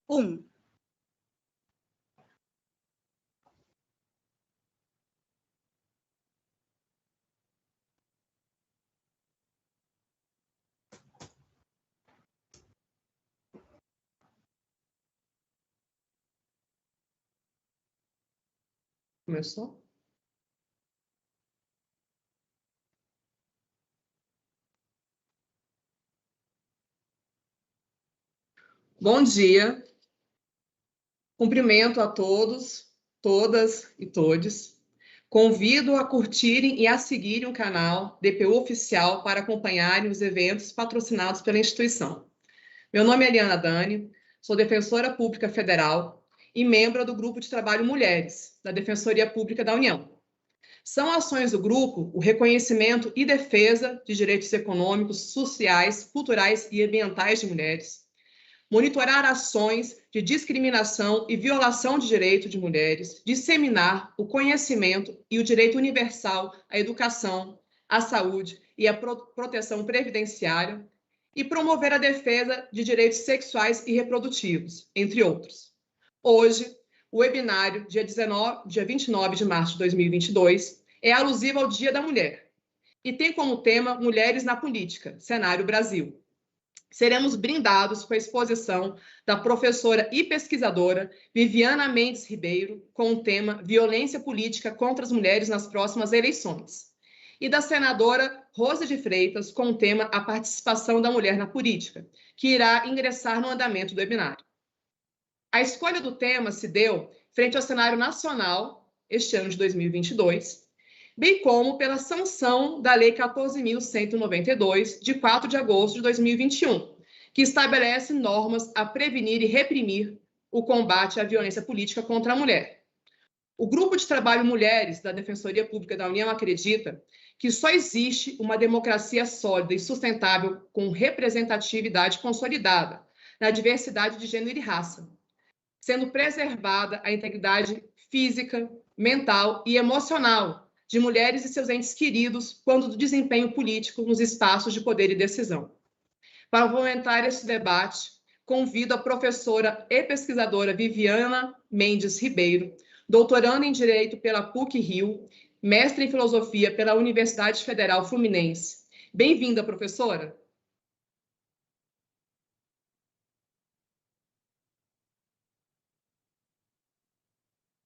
Um. Começou? Bom dia. Cumprimento a todos, todas e todes. Convido a curtirem e a seguirem o canal DPU Oficial para acompanharem os eventos patrocinados pela instituição. Meu nome é Eliana Dani, sou defensora pública federal e membro do Grupo de Trabalho Mulheres, da Defensoria Pública da União. São ações do grupo o reconhecimento e defesa de direitos econômicos, sociais, culturais e ambientais de mulheres, monitorar ações de discriminação e violação de direitos de mulheres, disseminar o conhecimento e o direito universal à educação, à saúde e à proteção previdenciária, e promover a defesa de direitos sexuais e reprodutivos, entre outros. Hoje, o webinário, dia 29 de março de 2022, é alusivo ao Dia da Mulher e tem como tema Mulheres na Política, Cenário Brasil. Seremos brindados com a exposição da professora e pesquisadora Viviana Mendes Ribeiro, com o tema Violência Política contra as Mulheres nas Próximas Eleições, e da senadora Rose de Freitas, com o tema A Participação da Mulher na Política, que irá ingressar no andamento do webinário. A escolha do tema se deu frente ao cenário nacional, este ano de 2022, bem como pela sanção da Lei 14.192, de 4 de agosto de 2021, que estabelece normas a prevenir e reprimir o combate à violência política contra a mulher. O Grupo de Trabalho Mulheres da Defensoria Pública da União acredita que só existe uma democracia sólida e sustentável com representatividade consolidada na diversidade de gênero e raça, sendo preservada a integridade física, mental e emocional de mulheres e seus entes queridos quando do desempenho político nos espaços de poder e decisão. Para fomentar esse debate, convido a professora e pesquisadora Viviana Mendes Ribeiro, doutoranda em Direito pela PUC-Rio, mestre em Filosofia pela Universidade Federal Fluminense. Bem-vinda, professora.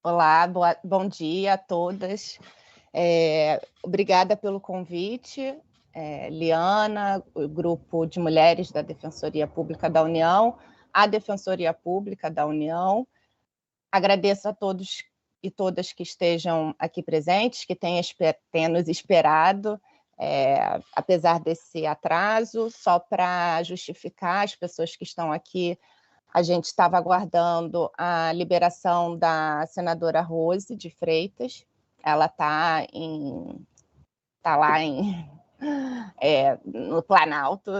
Olá, bom dia a todas. Obrigada pelo convite, Liana, o Grupo de Mulheres da Defensoria Pública da União, a Defensoria Pública da União. Agradeço a todos e todas que estejam aqui presentes, que tenham nos esperado, apesar desse atraso, só para justificar as pessoas que estão aqui. A gente estava aguardando a liberação da senadora Rose de Freitas. Ela está lá no Planalto,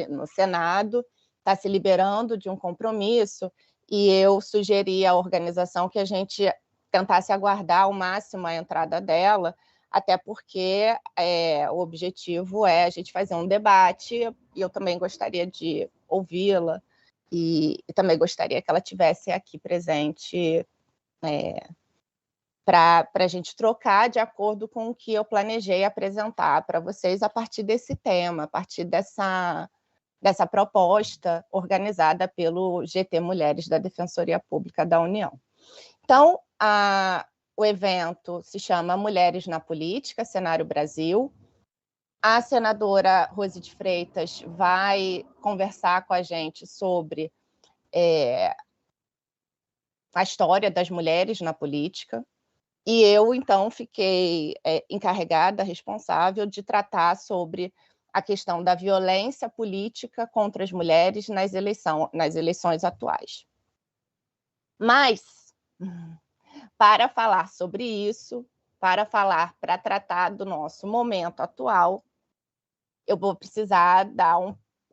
no Senado, está se liberando de um compromisso, e eu sugeri à organização que a gente tentasse aguardar ao máximo a entrada dela, até porque o objetivo é a gente fazer um debate, e eu também gostaria de ouvi-la, e também gostaria que ela estivesse aqui presente para a gente trocar de acordo com o que eu planejei apresentar para vocês a partir desse tema, a partir dessa proposta organizada pelo GT Mulheres da Defensoria Pública da União. Então, o evento se chama Mulheres na Política, Cenário Brasil. A senadora Rose de Freitas vai conversar com a gente sobre a história das mulheres na política, e eu, então, fiquei encarregada, responsável, de tratar sobre a questão da violência política contra as mulheres nas eleições atuais. Mas, para falar sobre isso, para tratar do nosso momento atual, eu vou precisar dar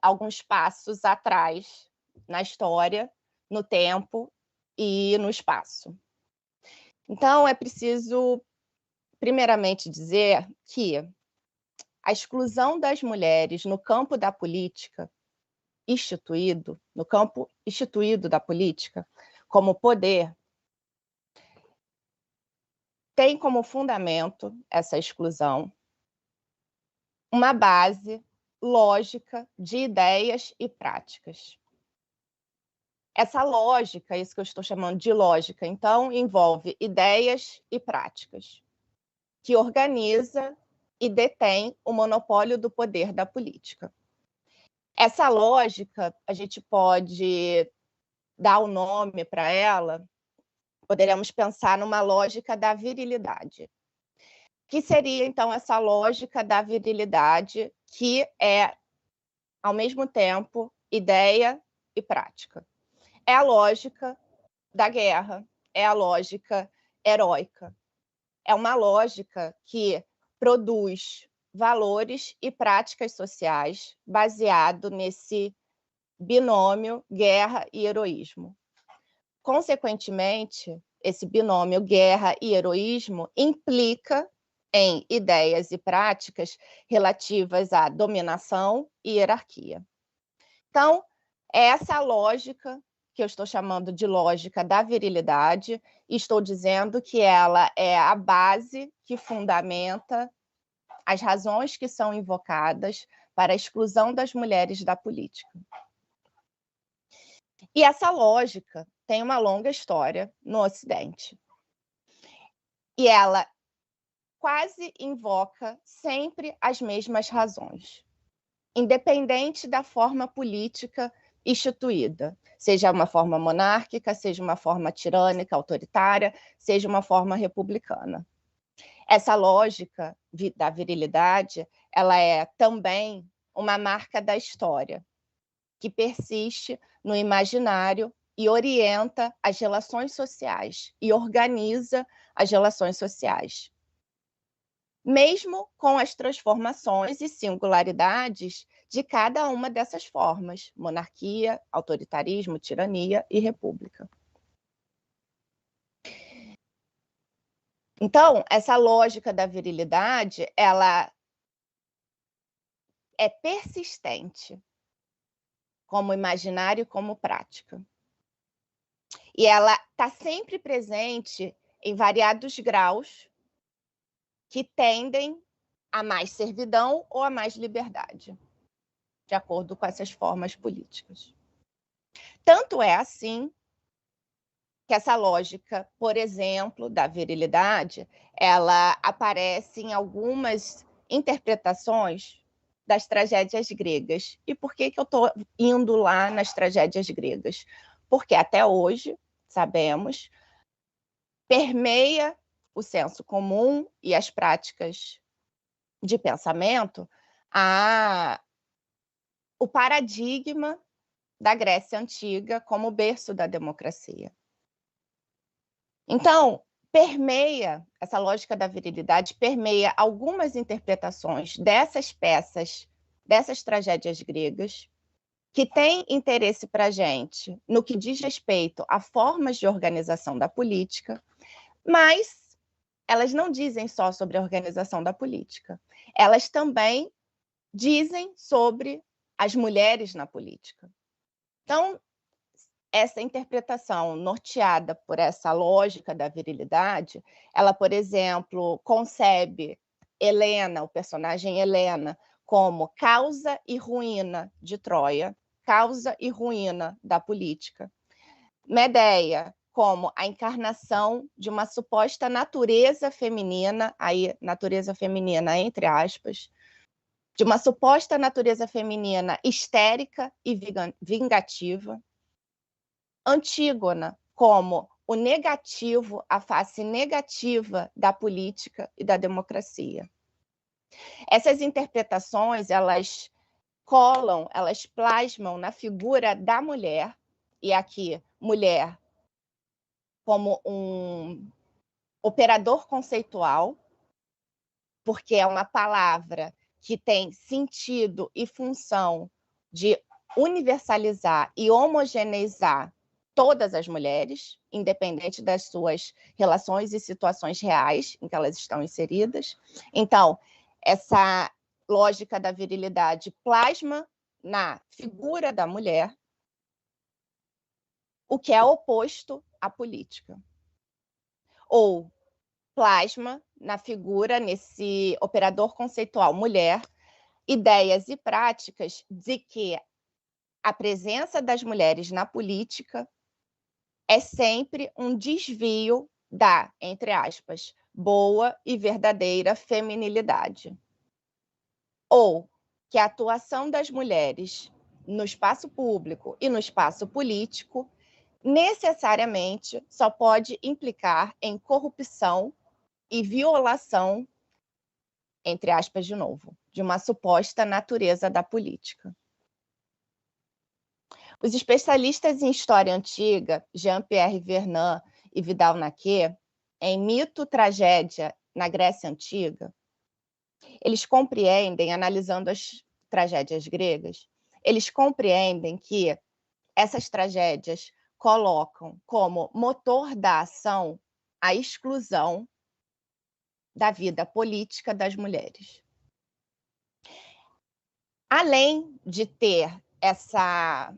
alguns passos atrás na história, no tempo e no espaço. Então, é preciso, primeiramente, dizer que a exclusão das mulheres no campo da política instituído, no campo instituído da política, como poder, tem como fundamento essa exclusão uma base lógica de ideias e práticas. Essa lógica, isso que eu estou chamando de lógica, então, envolve ideias e práticas, que organiza e detém o monopólio do poder da política. Essa lógica, a gente pode dar o nome para ela, poderíamos pensar numa lógica da virilidade. Que seria, então, essa lógica da virilidade, que é, ao mesmo tempo, ideia e prática? É a lógica da guerra, é a lógica heróica. É uma lógica que produz valores e práticas sociais baseado nesse binômio guerra e heroísmo. Consequentemente, esse binômio guerra e heroísmo implica em ideias e práticas relativas à dominação e hierarquia. Então, é essa lógica que eu estou chamando de lógica da virilidade, e estou dizendo que ela é a base que fundamenta as razões que são invocadas para a exclusão das mulheres da política. E essa lógica tem uma longa história no Ocidente. E ela quase invoca sempre as mesmas razões, independente da forma política instituída, seja uma forma monárquica, seja uma forma tirânica, autoritária, seja uma forma republicana. Essa lógica da virilidade, ela é também uma marca da história, que persiste no imaginário e orienta as relações sociais e organiza as relações sociais. Mesmo com as transformações e singularidades de cada uma dessas formas, monarquia, autoritarismo, tirania e república. Então, essa lógica da virilidade, ela é persistente como imaginário e como prática. E ela está sempre presente em variados graus que tendem a mais servidão ou a mais liberdade, de acordo com essas formas políticas. Tanto é assim que essa lógica, por exemplo, da virilidade, ela aparece em algumas interpretações das tragédias gregas. E por que eu estou indo lá nas tragédias gregas? Porque até hoje, sabemos, permeia o senso comum e as práticas de pensamento o paradigma da Grécia Antiga como berço da democracia. Então, essa lógica da virilidade permeia algumas interpretações dessas peças, dessas tragédias gregas, que têm interesse para a gente no que diz respeito a formas de organização da política, mas elas não dizem só sobre a organização da política, elas também dizem sobre as mulheres na política. Então, essa interpretação norteada por essa lógica da virilidade, ela, por exemplo, concebe Helena, o personagem Helena, como causa e ruína de Troia, causa e ruína da política. Medeia, como a encarnação de uma suposta natureza feminina, aí natureza feminina entre aspas, de uma suposta natureza feminina histérica e vingativa. Antígona, como o negativo, a face negativa da política e da democracia. Essas interpretações, elas colam, elas plasmam na figura da mulher, e aqui, mulher como um operador conceitual, porque é uma palavra que tem sentido e função de universalizar e homogeneizar todas as mulheres, independente das suas relações e situações reais em que elas estão inseridas. Então, essa lógica da virilidade plasma na figura da mulher o que é oposto à política. Ou plasma na figura, nesse operador conceitual mulher, ideias e práticas de que a presença das mulheres na política é sempre um desvio da, entre aspas, boa e verdadeira feminilidade. Ou que a atuação das mulheres no espaço público e no espaço político necessariamente só pode implicar em corrupção e violação, entre aspas de novo, de uma suposta natureza da política. Os especialistas em história antiga, Jean-Pierre Vernant e Vidal-Naquet, em Mito, Tragédia na Grécia Antiga, eles compreendem, analisando as tragédias gregas, eles compreendem que essas tragédias colocam como motor da ação a exclusão da vida política das mulheres. Além de ter essa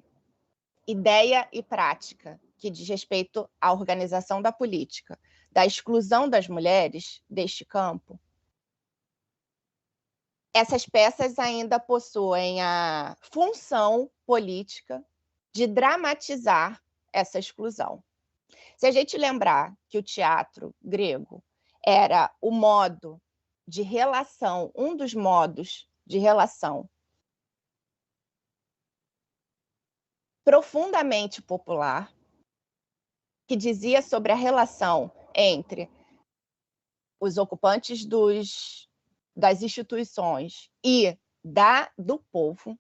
ideia e prática que diz respeito à organização da política, da exclusão das mulheres deste campo, essas peças ainda possuem a função política de dramatizar essa exclusão. Se a gente lembrar que o teatro grego era o modo de relação, um dos modos de relação profundamente popular, que dizia sobre a relação entre os ocupantes das instituições e do povo,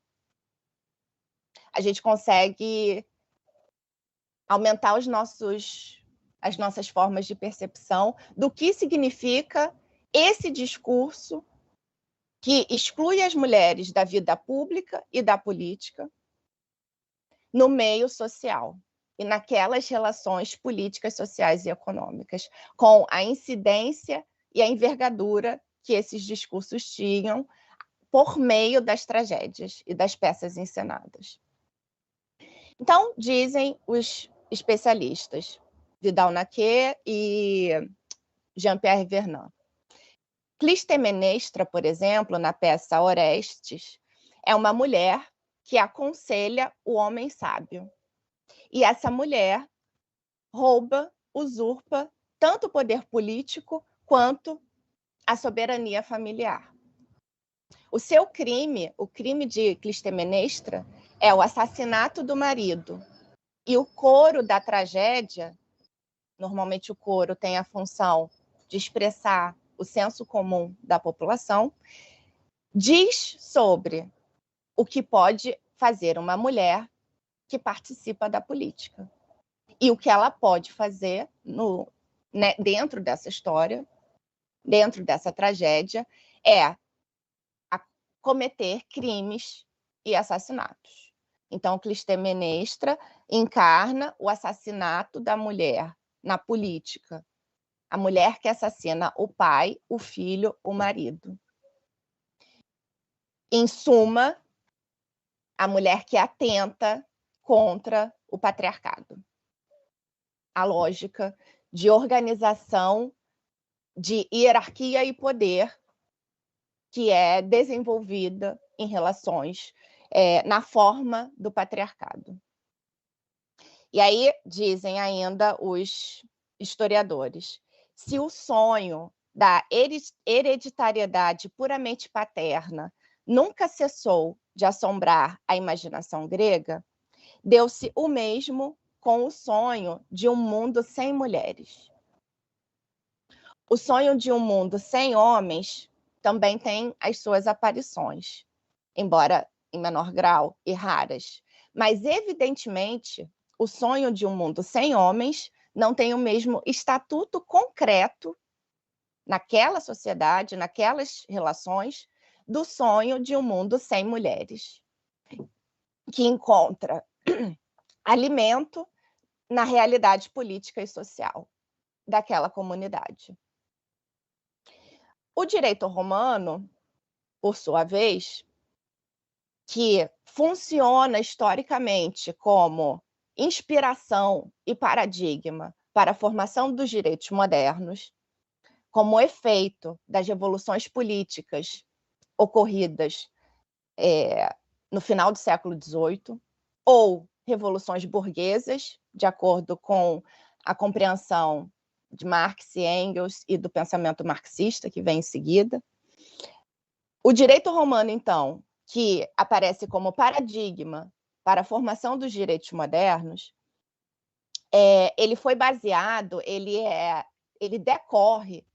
a gente consegue aumentar as nossas formas de percepção do que significa esse discurso que exclui as mulheres da vida pública e da política no meio social e naquelas relações políticas, sociais e econômicas, com a incidência e a envergadura que esses discursos tinham por meio das tragédias e das peças encenadas. Então, dizem os especialistas, Vidal-Naquet e Jean-Pierre Vernant. Clistemenestra, por exemplo, na peça Orestes, é uma mulher que aconselha o homem sábio. E essa mulher rouba, usurpa tanto o poder político quanto a soberania familiar. O seu crime, o crime de Clistemenestra, é o assassinato do marido. E o coro da tragédia, normalmente o coro tem a função de expressar o senso comum da população, diz sobre o que pode fazer uma mulher que participa da política. E o que ela pode fazer dentro dessa história, dentro dessa tragédia, é cometer crimes e assassinatos. Então, Clistemenestra encarna o assassinato da mulher na política. A mulher que assassina o pai, o filho, o marido. Em suma, a mulher que atenta contra o patriarcado. A lógica de organização de hierarquia e poder que é desenvolvida em relações na forma do patriarcado. E aí dizem ainda os historiadores, se o sonho da hereditariedade puramente paterna nunca cessou de assombrar a imaginação grega, deu-se o mesmo com o sonho de um mundo sem mulheres. O sonho de um mundo sem homens também tem as suas aparições, embora em menor grau e raras. Mas, evidentemente, o sonho de um mundo sem homens não tem o mesmo estatuto concreto naquela sociedade, naquelas relações, do sonho de um mundo sem mulheres, que encontra alimento na realidade política e social daquela comunidade. O direito romano, por sua vez, que funciona historicamente como inspiração e paradigma para a formação dos direitos modernos, como efeito das revoluções políticas ocorridas no final do século XVIII, ou revoluções burguesas, de acordo com a compreensão de Marx e Engels e do pensamento marxista, que vem em seguida. O direito romano, então, que aparece como paradigma para a formação dos direitos modernos, ele foi baseado, ele decorre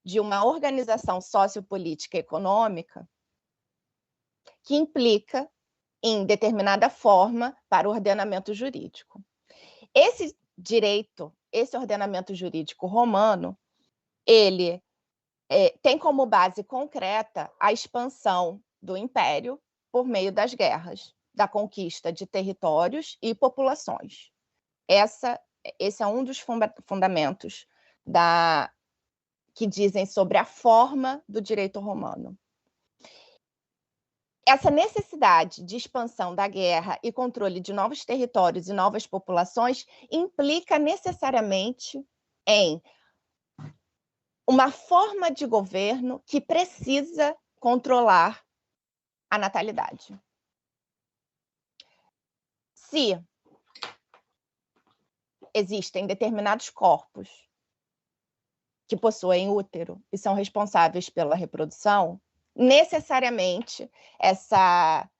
de uma organização sociopolítica e econômica que implica em determinada forma para o ordenamento jurídico. Esse direito, esse ordenamento jurídico romano, ele tem como base concreta a expansão do império por meio das guerras, da conquista de territórios e populações. Esse é um dos fundamentos que dizem sobre a forma do direito romano. Essa necessidade de expansão da guerra e controle de novos territórios e novas populações implica necessariamente em uma forma de governo que precisa controlar a natalidade. Se existem determinados corpos que possuem útero e são responsáveis pela reprodução, necessariamente essa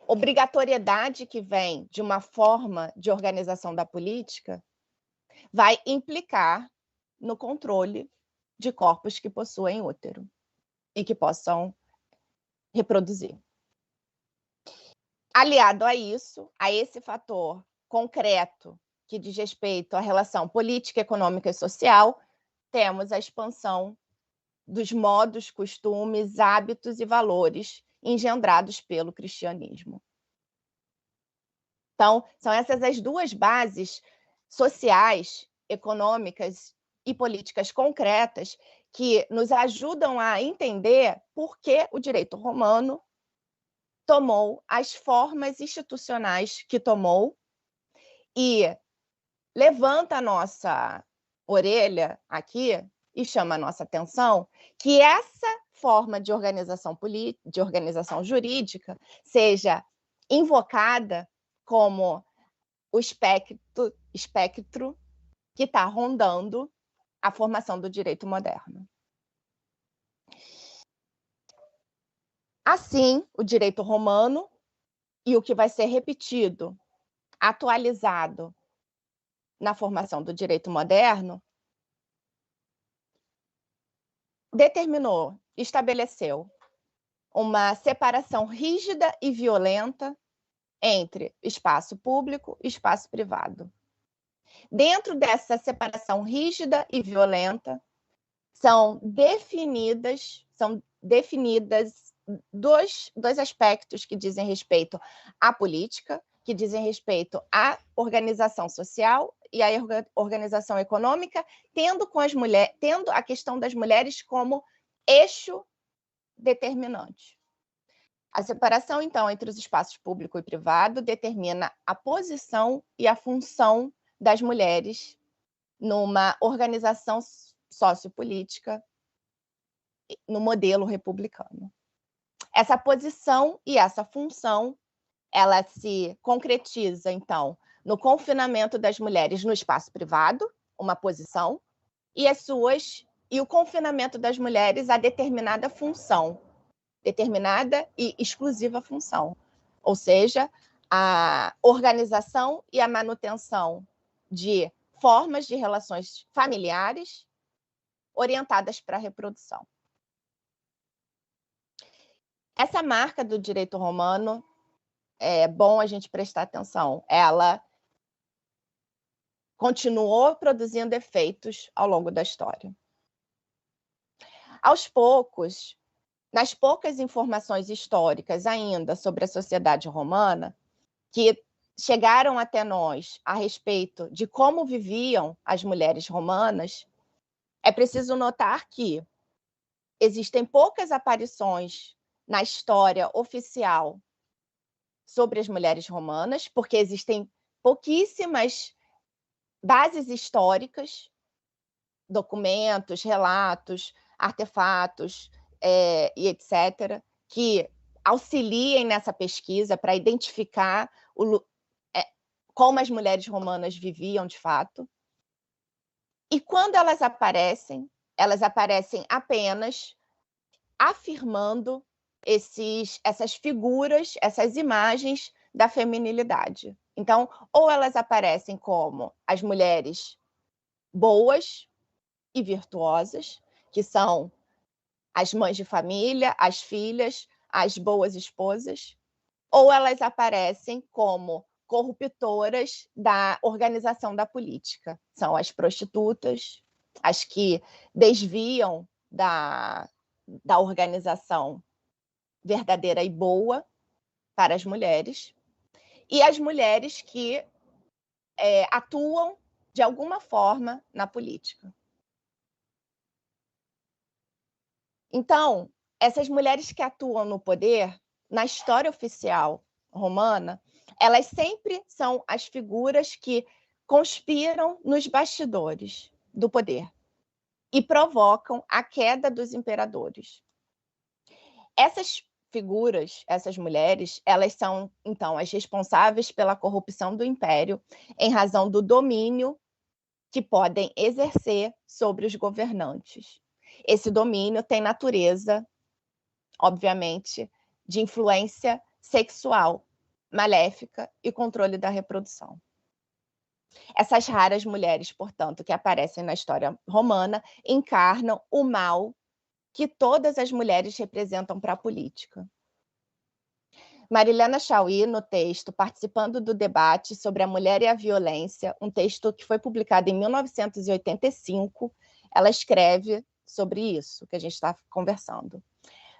obrigatoriedade que vem de uma forma de organização da política vai implicar no controle de corpos que possuem útero e que possam reproduzir. Aliado a isso, a esse fator concreto que diz respeito à relação política, econômica e social, temos a expansão dos modos, costumes, hábitos e valores engendrados pelo cristianismo. Então, são essas as duas bases sociais, econômicas e políticas concretas que nos ajudam a entender por que o direito romano tomou as formas institucionais que tomou e levanta a nossa orelha aqui e chama a nossa atenção que essa forma de organização jurídica seja invocada como o espectro que está rondando a formação do direito moderno. Assim, o direito romano e o que vai ser repetido, atualizado na formação do direito moderno, estabeleceu uma separação rígida e violenta entre espaço público e espaço privado. Dentro dessa separação rígida e violenta, são definidas dois aspectos que dizem respeito à política, que dizem respeito à organização social e à organização econômica, tendo a questão das mulheres como eixo determinante. A separação, então, entre os espaços público e privado determina a posição e a função das mulheres numa organização sociopolítica no modelo republicano. Essa posição e essa função, ela se concretiza, então, no confinamento das mulheres no espaço privado, uma posição, e o confinamento das mulheres a determinada função, determinada e exclusiva função, ou seja, a organização e a manutenção de formas de relações familiares orientadas para a reprodução. Essa marca do direito romano, é bom a gente prestar atenção, ela continuou produzindo efeitos ao longo da história. Aos poucos, nas poucas informações históricas ainda sobre a sociedade romana, que chegaram até nós a respeito de como viviam as mulheres romanas, É preciso notar que existem poucas aparições na história oficial sobre as mulheres romanas, porque existem pouquíssimas bases históricas, documentos, relatos, artefatos e etc., que auxiliem nessa pesquisa para identificar como as mulheres romanas viviam de fato. E quando elas aparecem apenas afirmando essas figuras, essas imagens da feminilidade. Então, ou elas aparecem como as mulheres boas e virtuosas, que são as mães de família, as filhas, as boas esposas, ou elas aparecem como corruptoras da organização da política. São as prostitutas, as que desviam da organização verdadeira e boa para as mulheres, e as mulheres que atuam de alguma forma na política. Então, essas mulheres que atuam no poder, na história oficial romana, elas sempre são as figuras que conspiram nos bastidores do poder e provocam a queda dos imperadores. Essas figuras, essas mulheres, elas são, então, as responsáveis pela corrupção do império em razão do domínio que podem exercer sobre os governantes. Esse domínio tem natureza, obviamente, de influência sexual, maléfica e controle da reprodução. Essas raras mulheres, portanto, que aparecem na história romana, encarnam o mal que todas as mulheres representam para a política. Marilena Chauí, no texto Participando do Debate sobre a Mulher e a Violência, um texto que foi publicado em 1985, ela escreve sobre isso que a gente está conversando.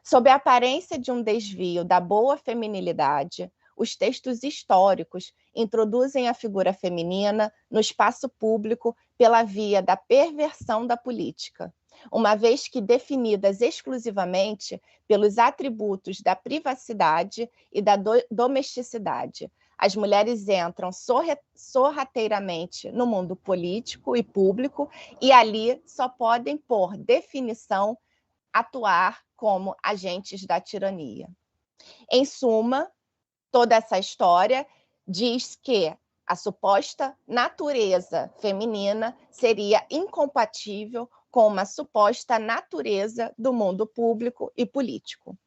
Sob a aparência de um desvio da boa feminilidade, os textos históricos introduzem a figura feminina no espaço público pela via da perversão da política, uma vez que definidas exclusivamente pelos atributos da privacidade e da domesticidade. As mulheres entram sorrateiramente no mundo político e público e ali só podem, por definição, atuar como agentes da tirania. Em suma, toda essa história diz que a suposta natureza feminina seria incompatível com uma suposta natureza do mundo público e político.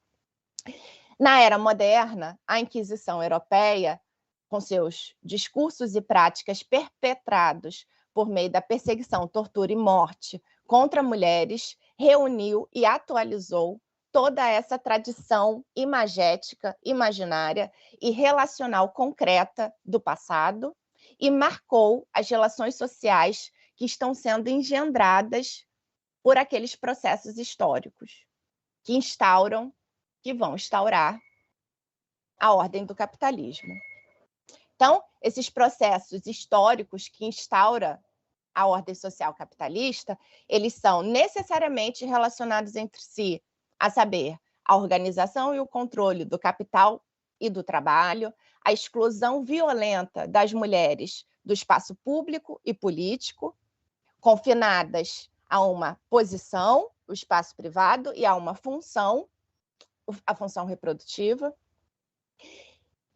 Na era moderna, a Inquisição Europeia, com seus discursos e práticas perpetrados por meio da perseguição, tortura e morte contra mulheres, reuniu e atualizou toda essa tradição imagética, imaginária e relacional concreta do passado e marcou as relações sociais que estão sendo engendradas por aqueles processos históricos que vão instaurar a ordem do capitalismo. Então, esses processos históricos que instauram a ordem social capitalista, eles são necessariamente relacionados entre si, a saber, a organização e o controle do capital e do trabalho, a exclusão violenta das mulheres do espaço público e político, confinadas a uma posição, o espaço privado, e a uma função, a função reprodutiva,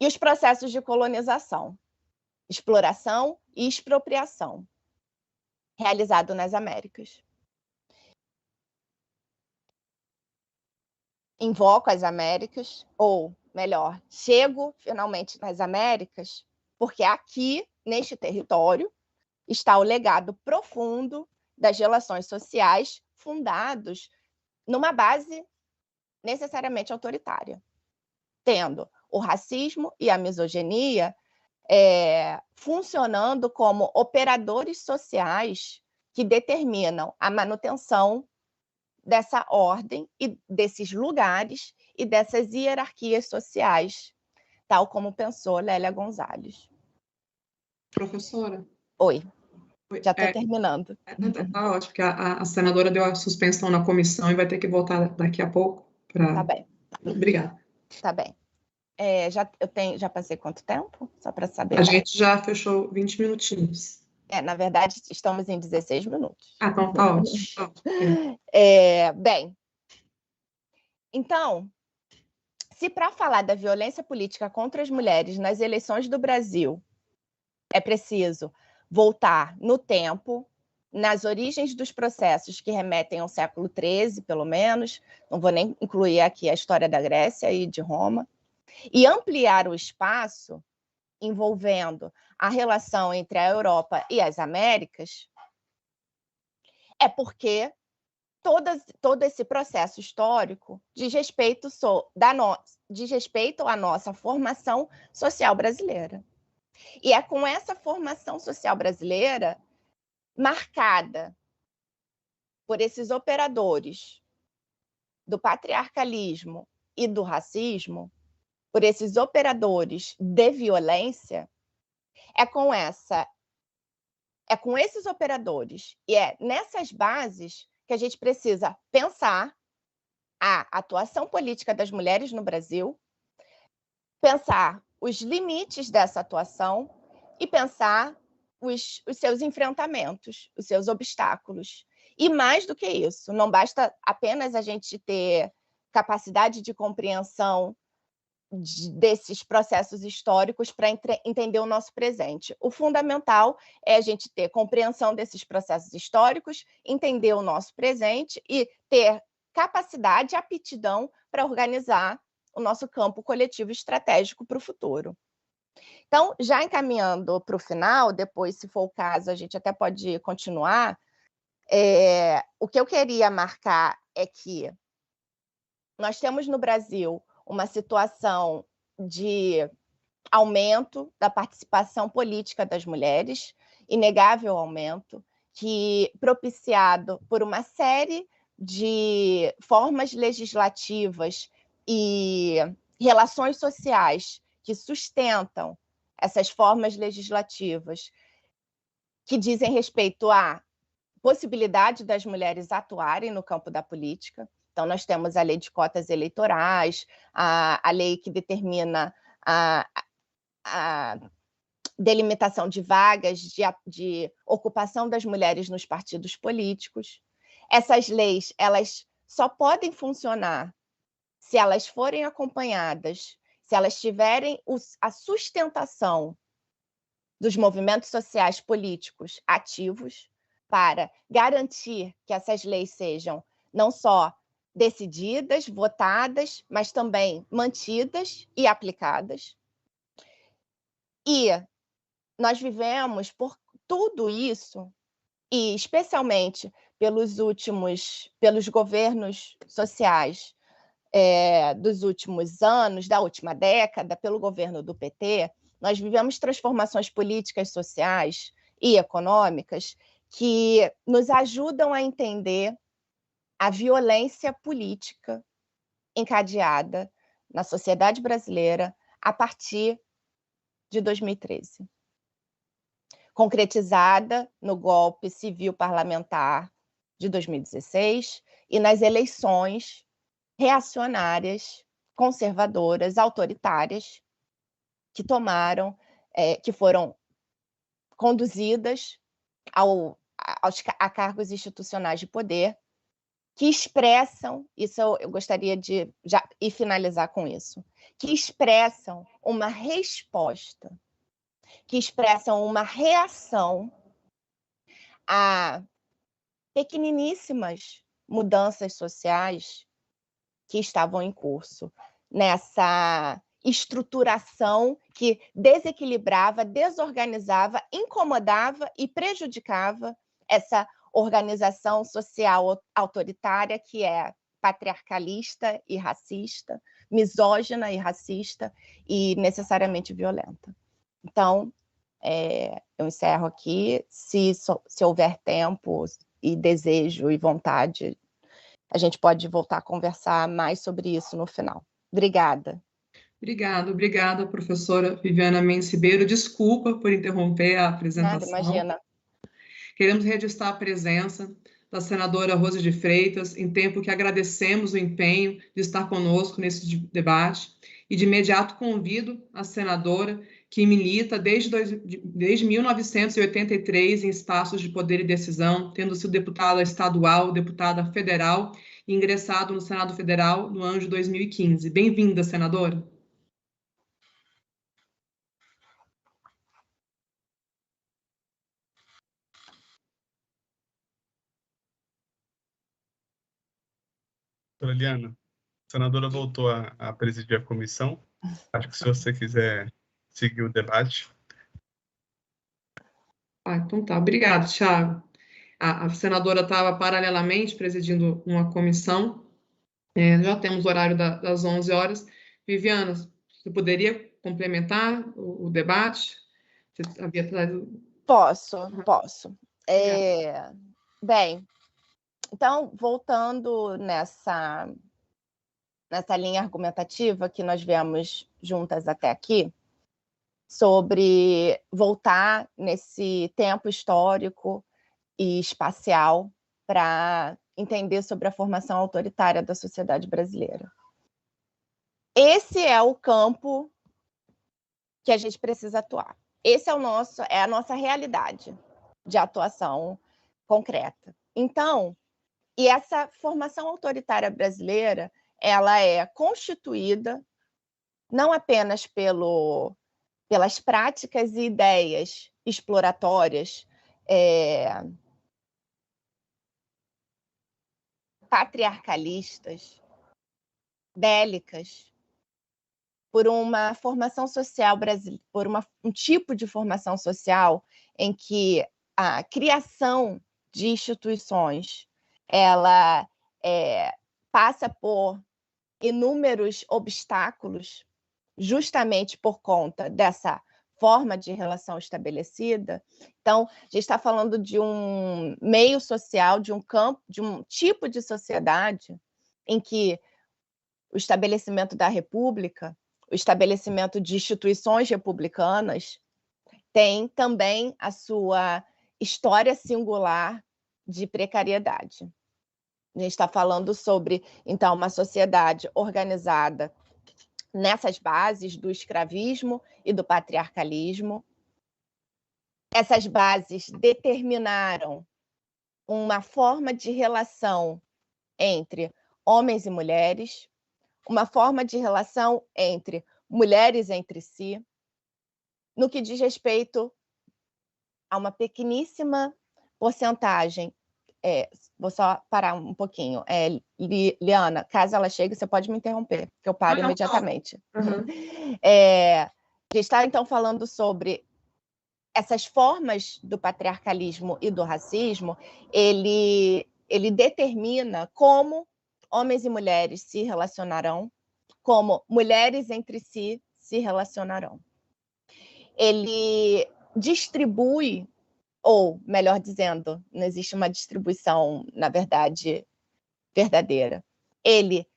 e os processos de colonização, exploração e expropriação, realizado nas Américas. Invoco as Américas, ou melhor, chego finalmente nas Américas, porque aqui, neste território, está o legado profundo das relações sociais fundados numa base necessariamente autoritária, tendo o racismo e a misoginia funcionando como operadores sociais que determinam a manutenção dessa ordem e desses lugares e dessas hierarquias sociais, tal como pensou Lélia Gonzalez. Professora? Oi. Já estou terminando. Tá ótimo, porque a senadora deu a suspensão na comissão e vai ter que voltar daqui a pouco. Tá bem. Obrigada. Tá bem. Já passei quanto tempo? Só para saber. A gente já fechou 20 minutinhos. Na verdade, estamos em 16 minutos. Então tá ótimo. Bem, então, se para falar da violência política contra as mulheres nas eleições do Brasil é preciso voltar no tempo, nas origens dos processos que remetem ao século XIII, pelo menos, não vou nem incluir aqui a história da Grécia e de Roma, e ampliar o espaço envolvendo a relação entre a Europa e as Américas, é porque todo esse processo histórico diz respeito à nossa formação social brasileira. E é com essa formação social brasileira marcada por esses operadores do patriarcalismo e do racismo, por esses operadores de violência, é com esses operadores e é nessas bases que a gente precisa pensar a atuação política das mulheres no Brasil, pensar os limites dessa atuação e pensar os seus enfrentamentos, os seus obstáculos. E mais do que isso, não basta apenas a gente ter capacidade de compreensão desses processos históricos para entender o nosso presente. O fundamental é a gente ter compreensão desses processos históricos, entender o nosso presente e ter capacidade e aptidão para organizar o nosso campo coletivo estratégico para o futuro. Então, já encaminhando para o final, depois, se for o caso, a gente até pode continuar, o que eu queria marcar é que nós temos no Brasil uma situação de aumento da participação política das mulheres, inegável aumento, que propiciado por uma série de formas legislativas e relações sociais que sustentam essas formas legislativas que dizem respeito à possibilidade das mulheres atuarem no campo da política. Então, nós temos a lei de cotas eleitorais, a lei que determina a delimitação de vagas de ocupação das mulheres nos partidos políticos. Essas leis, elas só podem funcionar se elas forem acompanhadas, se elas tiverem a sustentação dos movimentos sociais políticos ativos para garantir que essas leis sejam não só decididas, votadas, mas também mantidas e aplicadas. E nós vivemos por tudo isso, e especialmente pelos governos sociais dos últimos anos, da última década, pelo governo do PT, nós vivemos transformações políticas, sociais e econômicas que nos ajudam a entender a violência política encadeada na sociedade brasileira a partir de 2013, concretizada no golpe civil parlamentar de 2016 e nas eleições reacionárias, conservadoras, autoritárias, que foram conduzidas a cargos institucionais de poder, que expressam, isso eu gostaria de já ir finalizar com isso, que expressam uma resposta, que expressam uma reação a pequeniníssimas mudanças sociais que estavam em curso, nessa estruturação que desequilibrava, desorganizava, incomodava e prejudicava essa organização social autoritária que é patriarcalista e racista, misógina e racista e necessariamente violenta. Então, eu encerro aqui. Se houver tempo e desejo e vontade, a gente pode voltar a conversar mais sobre isso no final. Obrigada. Obrigada, professora Viviana Mendes Ribeiro. Desculpa por interromper a apresentação. Nada, imagina. Queremos registrar a presença da senadora Rosa de Freitas, em tempo que agradecemos o empenho de estar conosco nesse debate, e de imediato convido a senadora, que milita desde 1983 em espaços de poder e decisão, tendo sido deputada estadual, deputada federal, e ingressado no Senado Federal no ano de 2015. Bem-vinda, senadora. Doutora Liana, a senadora voltou a presidir a comissão. Acho que se você quiser seguir o debate. Então tá. Obrigada, Thiago. A senadora estava paralelamente presidindo uma comissão. Já temos o horário das 11 horas. Viviana, você poderia complementar o debate? Você havia trazido... Posso. Bem, então, voltando nessa linha argumentativa que nós viemos juntas até aqui, sobre voltar nesse tempo histórico e espacial para entender sobre a formação autoritária da sociedade brasileira. Esse é o campo que a gente precisa atuar. Esse é a nossa realidade de atuação concreta. Então, e essa formação autoritária brasileira, ela é constituída não apenas pelas práticas e ideias exploratórias, patriarcalistas, bélicas, por uma formação social brasileira, por um tipo de formação social em que a criação de instituições ela passa por inúmeros obstáculos, justamente por conta dessa forma de relação estabelecida. Então, a gente está falando de um meio social, de um campo, de um tipo de sociedade em que o estabelecimento da República, o estabelecimento de instituições republicanas, tem também a sua história singular de precariedade. A gente está falando sobre, então, uma sociedade organizada nessas bases do escravismo e do patriarcalismo. Essas bases determinaram uma forma de relação entre homens e mulheres, uma forma de relação entre mulheres entre si, no que diz respeito a uma pequeníssima porcentagem. Vou só parar um pouquinho. Liana, caso ela chegue, você pode me interromper, que eu paro imediatamente. Uhum. A gente está, então, falando sobre essas formas do patriarcalismo e do racismo. Ele determina como homens e mulheres se relacionarão, como mulheres entre si se relacionarão. Ele distribui, ou, melhor dizendo, não existe uma distribuição, na verdade, verdadeira. Ele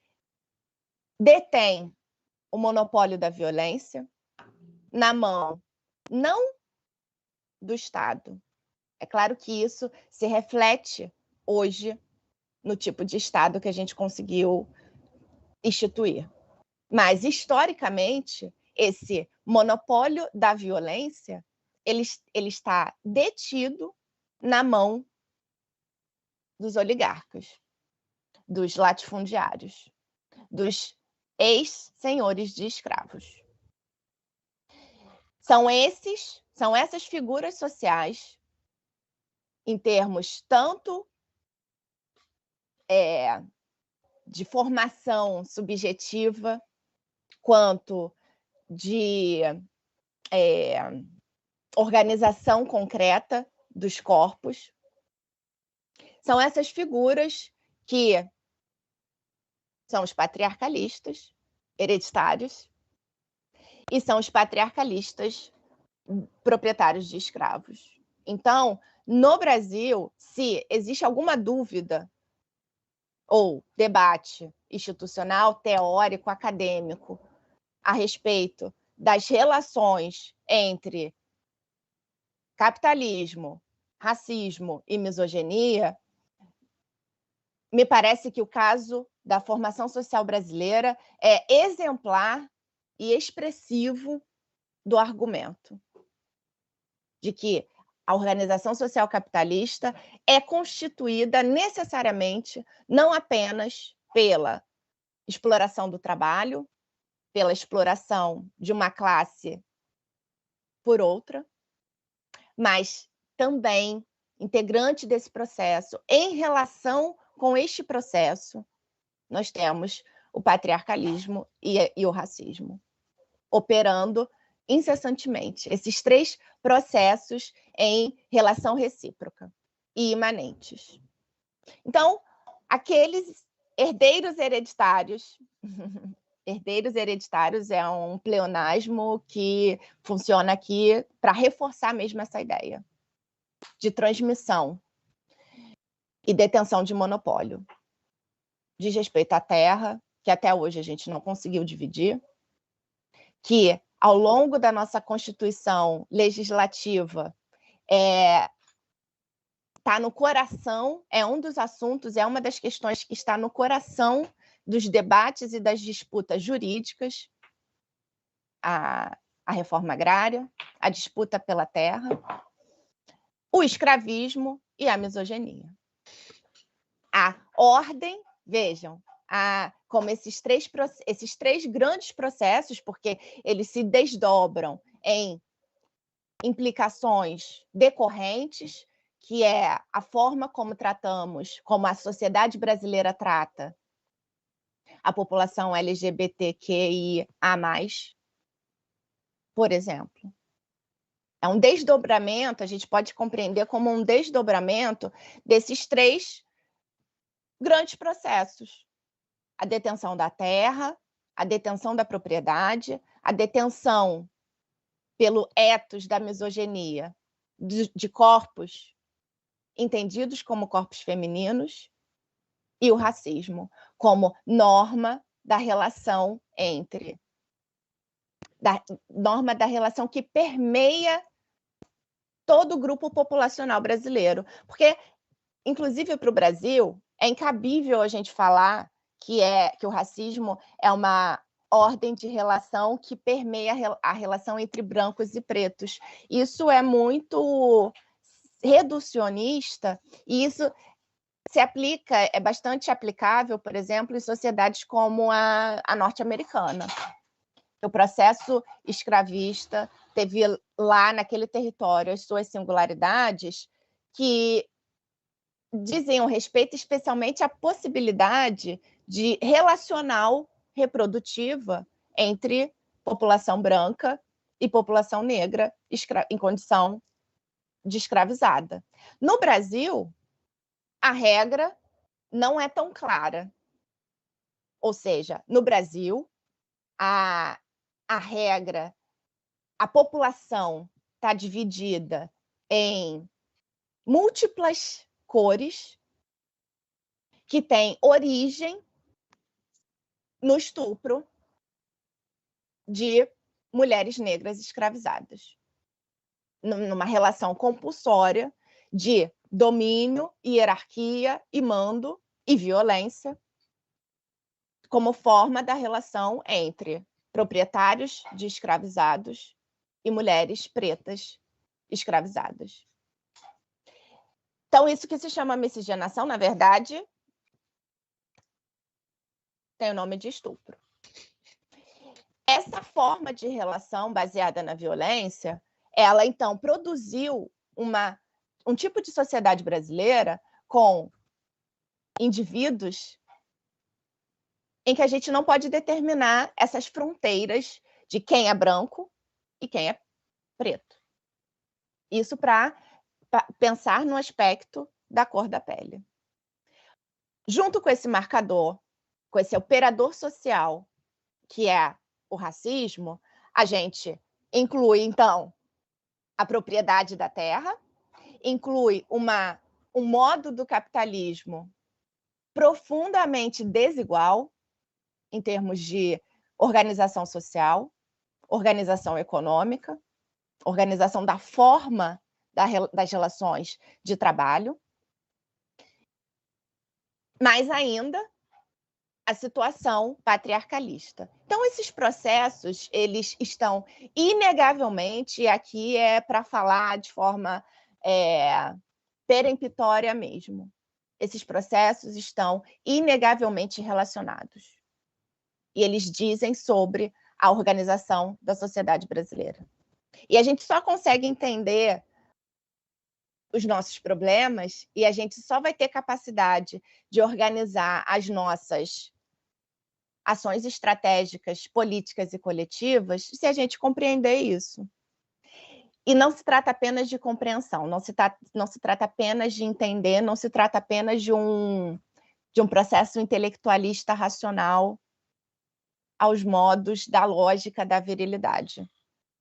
detém o monopólio da violência na mão, não do Estado. É claro que isso se reflete hoje no tipo de Estado que a gente conseguiu instituir. Mas, historicamente, esse monopólio da violência ele está detido na mão dos oligarcas, dos latifundiários, dos ex-senhores de escravos. São essas figuras sociais, em termos tanto de formação subjetiva, quanto de organização concreta dos corpos. São essas figuras que são os patriarcalistas hereditários e são os patriarcalistas proprietários de escravos. Então, no Brasil, se existe alguma dúvida ou debate institucional, teórico, acadêmico, a respeito das relações entre capitalismo racismo e misoginia, me parece que o caso da formação social brasileira é exemplar e expressivo do argumento de que a organização social capitalista é constituída necessariamente não apenas pela exploração do trabalho, pela exploração de uma classe por outra, mas também integrante desse processo, em relação com este processo, nós temos o patriarcalismo e o racismo, operando incessantemente. Esses três processos em relação recíproca e imanentes. Então, aqueles herdeiros hereditários, herdeiros hereditários é um pleonasmo que funciona aqui para reforçar mesmo essa ideia de transmissão e detenção de monopólio. Diz respeito à terra, que até hoje a gente não conseguiu dividir, que ao longo da nossa Constituição legislativa está no coração, é um dos assuntos, é uma das questões que está no coração dos debates e das disputas jurídicas, a reforma agrária, a disputa pela terra, o escravismo e a misoginia. A ordem, vejam, como esses três grandes processos, porque eles se desdobram em implicações decorrentes, que é a forma como tratamos, como a sociedade brasileira trata a população LGBTQIA+, por exemplo. É um desdobramento, a gente pode compreender como um desdobramento desses três grandes processos. A detenção da terra, a detenção da propriedade, a detenção pelo ethos da misoginia de corpos entendidos como corpos femininos e o racismo como norma da relação norma da relação que permeia todo o grupo populacional brasileiro. Porque, inclusive para o Brasil, é incabível a gente falar que o racismo é uma ordem de relação que permeia a relação entre brancos e pretos. Isso é muito reducionista e isso se aplica, é bastante aplicável, por exemplo, em sociedades como a norte-americana. O processo escravista teve lá naquele território as suas singularidades que diziam respeito especialmente à possibilidade de relacional reprodutiva entre população branca e população negra em condição de escravizada. No Brasil, a regra não é tão clara. Ou seja, no Brasil, a regra, a população está dividida em múltiplas cores que têm origem no estupro de mulheres negras escravizadas, numa relação compulsória de domínio, hierarquia e mando e violência como forma da relação entre proprietários de escravizados e mulheres pretas escravizadas. Então, isso que se chama miscigenação, na verdade, tem o nome de estupro. Essa forma de relação baseada na violência, ela, então, produziu um tipo de sociedade brasileira com indivíduos em que a gente não pode determinar essas fronteiras de quem é branco e quem é preto. Isso para pensar no aspecto da cor da pele. Junto com esse marcador, com esse operador social, que é o racismo, a gente inclui, então, a propriedade da terra, inclui um modo do capitalismo profundamente desigual em termos de organização social, organização econômica, organização da forma das relações de trabalho, mais ainda a situação patriarcalista. Então, esses processos, eles estão inegavelmente, e aqui é para falar de forma peremptória mesmo, esses processos estão inegavelmente relacionados. E eles dizem sobre a organização da sociedade brasileira. E a gente só consegue entender os nossos problemas e a gente só vai ter capacidade de organizar as nossas ações estratégicas, políticas e coletivas se a gente compreender isso. E não se trata apenas de compreensão, não se trata apenas de entender, não se trata apenas de um processo intelectualista racional aos modos da lógica da virilidade.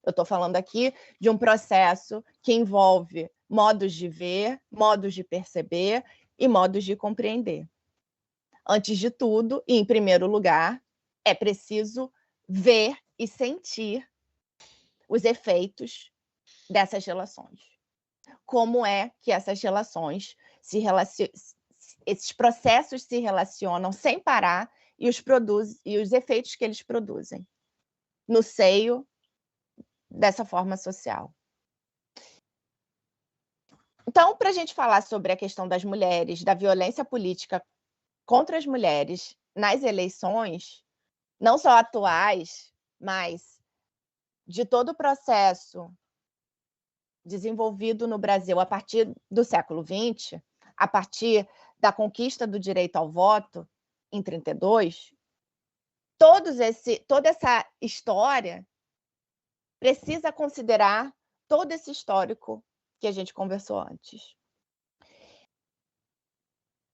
Eu estou falando aqui de um processo que envolve modos de ver, modos de perceber e modos de compreender. Antes de tudo, e em primeiro lugar, é preciso ver e sentir os efeitos dessas relações. Como é que essas relações esses processos se relacionam sem parar e os efeitos que eles produzem no seio dessa forma social. Então, para a gente falar sobre a questão das mulheres, da violência política contra as mulheres nas eleições, não só atuais, mas de todo o processo desenvolvido no Brasil a partir do século XX, a partir da conquista do direito ao voto em 32, toda essa história precisa considerar todo esse histórico que a gente conversou antes.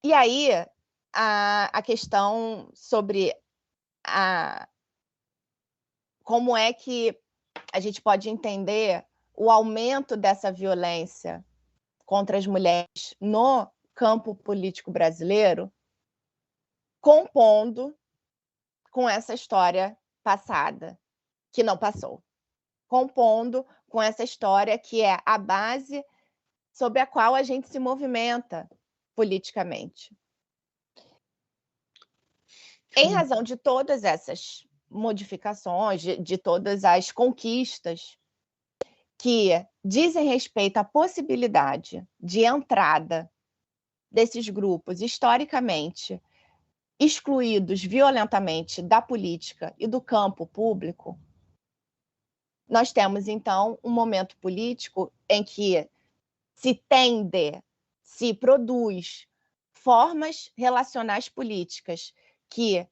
E aí, a questão sobre como é que a gente pode entender o aumento dessa violência contra as mulheres no campo político brasileiro, compondo com essa história passada, que não passou. Compondo com essa história que é a base sobre a qual a gente se movimenta politicamente. Em razão de todas essas modificações, de todas as conquistas que dizem respeito à possibilidade de entrada desses grupos historicamente excluídos violentamente da política e do campo público, nós temos, então, um momento político em que se produz formas relacionais políticas que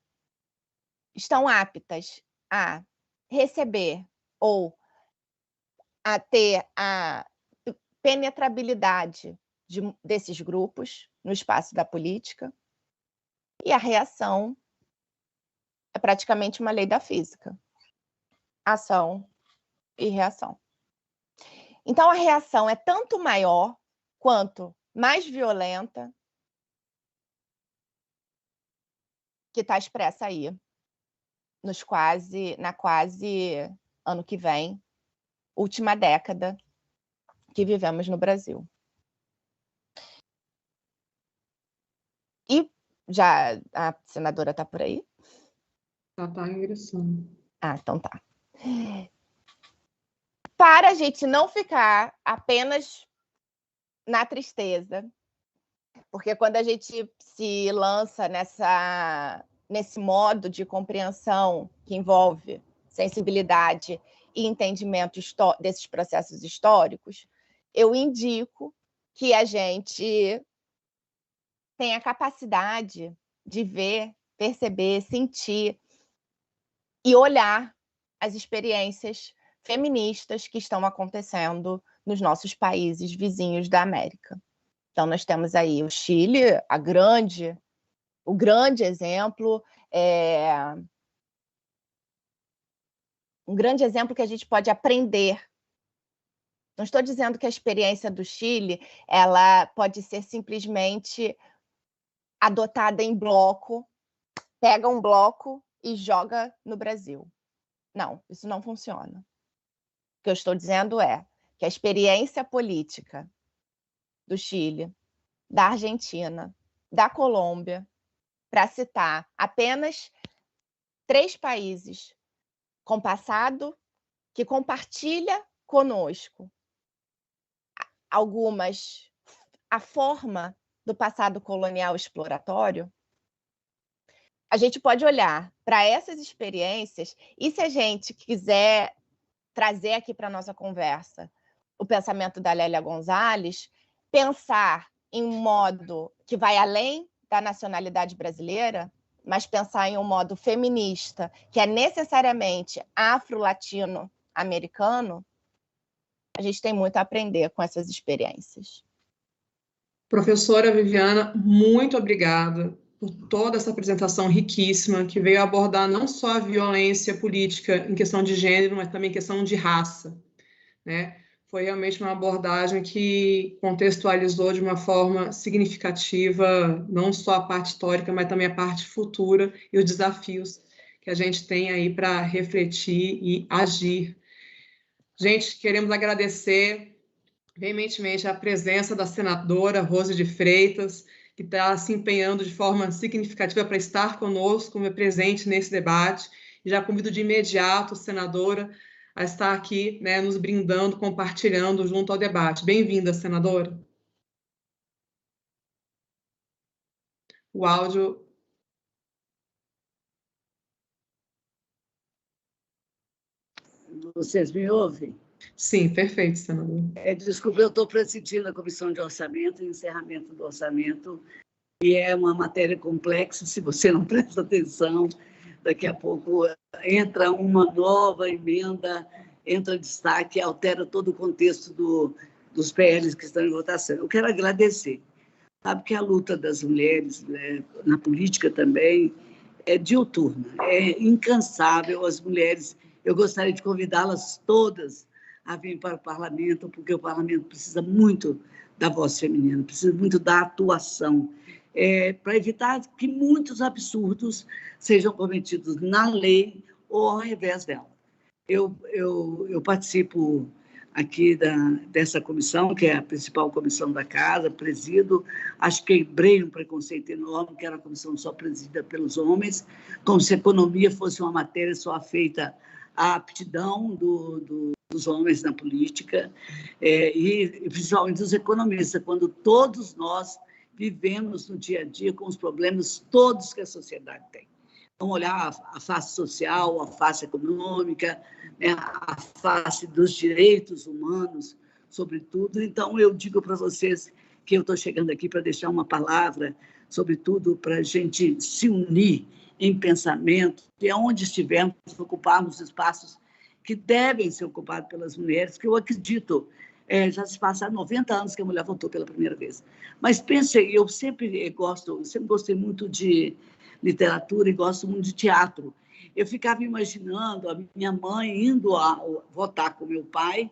estão aptas a receber ou a ter a penetrabilidade desses grupos no espaço da política, e a reação é praticamente uma lei da física. Ação e reação. Então, a reação é tanto maior quanto mais violenta, que está expressa aí, na quase ano que vem, última década que vivemos no Brasil. E já a senadora está por aí? Ela está ingressando. Ah, então tá. Para a gente não ficar apenas na tristeza, porque quando a gente se lança nesse modo de compreensão que envolve sensibilidade e entendimento desses processos históricos, eu indico que a gente tenha a capacidade de ver, perceber, sentir e olhar as experiências feministas que estão acontecendo nos nossos países vizinhos da América. Então, nós temos aí o Chile, o grande exemplo, um grande exemplo que a gente pode aprender. Não estou dizendo que a experiência do Chile ela pode ser simplesmente adotada em bloco, pega um bloco e joga no Brasil. Não, isso não funciona. O que eu estou dizendo é que a experiência política do Chile, da Argentina, da Colômbia, para citar apenas 3 países com passado que compartilha conosco a forma do passado colonial exploratório, a gente pode olhar para essas experiências e, se a gente quiser trazer aqui para a nossa conversa o pensamento da Lélia Gonzalez, pensar em um modo que vai além da nacionalidade brasileira, mas pensar em um modo feminista, que é necessariamente afro-latino-americano, a gente tem muito a aprender com essas experiências. Professora Viviana, muito obrigada por toda essa apresentação riquíssima, que veio abordar não só a violência política em questão de gênero, mas também em questão de raça, né? Foi realmente uma abordagem que contextualizou de uma forma significativa não só a parte histórica, mas também a parte futura e os desafios que a gente tem aí para refletir e agir. Gente, queremos agradecer veementemente a presença da senadora Rose de Freitas, que está se empenhando de forma significativa para estar conosco, presente nesse debate. E já convido de imediato, senadora, a estar aqui, né, nos brindando, compartilhando junto ao debate. Bem-vinda, senadora. O áudio... Vocês me ouvem? Sim, perfeito, senadora. Desculpa, eu estou presidindo a Comissão de Orçamento e encerramento do orçamento, e é uma matéria complexa, se você não presta atenção, daqui a pouco entra uma nova emenda, entra destaque, altera todo o contexto dos PLs que estão em votação. Eu quero agradecer, sabe que a luta das mulheres, né, na política também é diuturna, é incansável. As mulheres, eu gostaria de convidá-las todas a vir para o parlamento, porque o parlamento precisa muito da voz feminina, precisa muito da atuação, para evitar que muitos absurdos sejam cometidos na lei ou ao revés dela. Eu participo aqui dessa comissão, que é a principal comissão da Casa, presido. Acho que quebrei um preconceito enorme, que era a comissão só presidida pelos homens, como se a economia fosse uma matéria só feita à aptidão dos homens na política, e principalmente dos economistas, quando todos nós vivemos no dia a dia com os problemas todos que a sociedade tem. Vamos olhar a face social, a face econômica, né, a face dos direitos humanos, sobretudo. Então, eu digo para vocês que eu estou chegando aqui para deixar uma palavra, sobretudo para a gente se unir em pensamento, e aonde estivermos, ocuparmos espaços que devem ser ocupados pelas mulheres, que eu acredito, já se passaram 90 anos que a mulher votou pela primeira vez. Mas pense, eu sempre gostei muito de literatura e gosto muito de teatro. Eu ficava imaginando a minha mãe indo votar com meu pai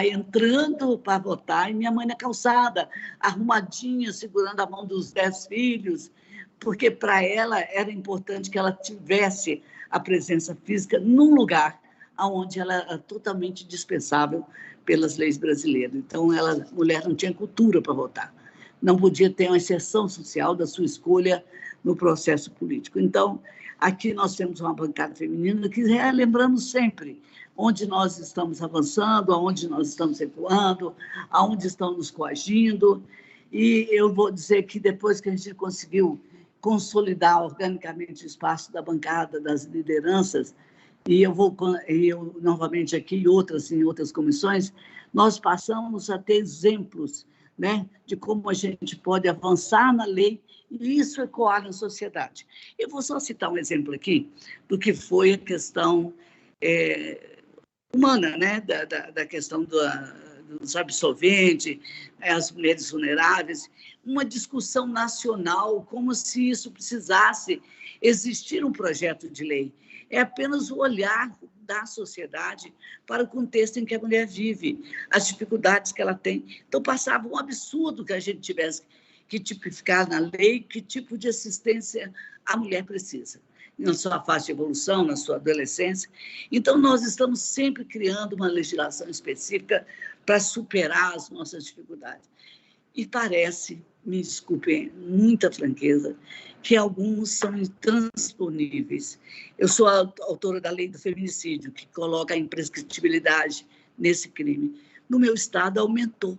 entrando para votar e minha mãe na calçada, arrumadinha, segurando a mão dos 10 filhos, porque para ela era importante que ela tivesse a presença física num lugar onde ela era totalmente dispensável pelas leis brasileiras. Então, a mulher não tinha cultura para votar, não podia ter uma inserção social da sua escolha no processo político. Então, aqui nós temos uma bancada feminina que lembramos sempre onde nós estamos avançando, aonde nós estamos recuando, aonde estão nos coagindo. E eu vou dizer que depois que a gente conseguiu consolidar organicamente o espaço da bancada, das lideranças, e eu novamente aqui em outras comissões, nós passamos a ter exemplos, né, de como a gente pode avançar na lei e isso ecoar na sociedade. Eu vou só citar um exemplo aqui do que foi a questão humana, né, da questão dos absolventes, as mulheres vulneráveis, uma discussão nacional, como se isso precisasse existir um projeto de lei. É apenas o olhar da sociedade para o contexto em que a mulher vive, as dificuldades que ela tem. Então, passava um absurdo que a gente tivesse que tipificar na lei que tipo de assistência a mulher precisa, na sua fase de evolução, na sua adolescência. Então, nós estamos sempre criando uma legislação específica para superar as nossas dificuldades. E parece, me desculpem, muita franqueza, que alguns são intransponíveis. Eu sou a autora da lei do feminicídio, que coloca a imprescritibilidade nesse crime. No meu estado, aumentou.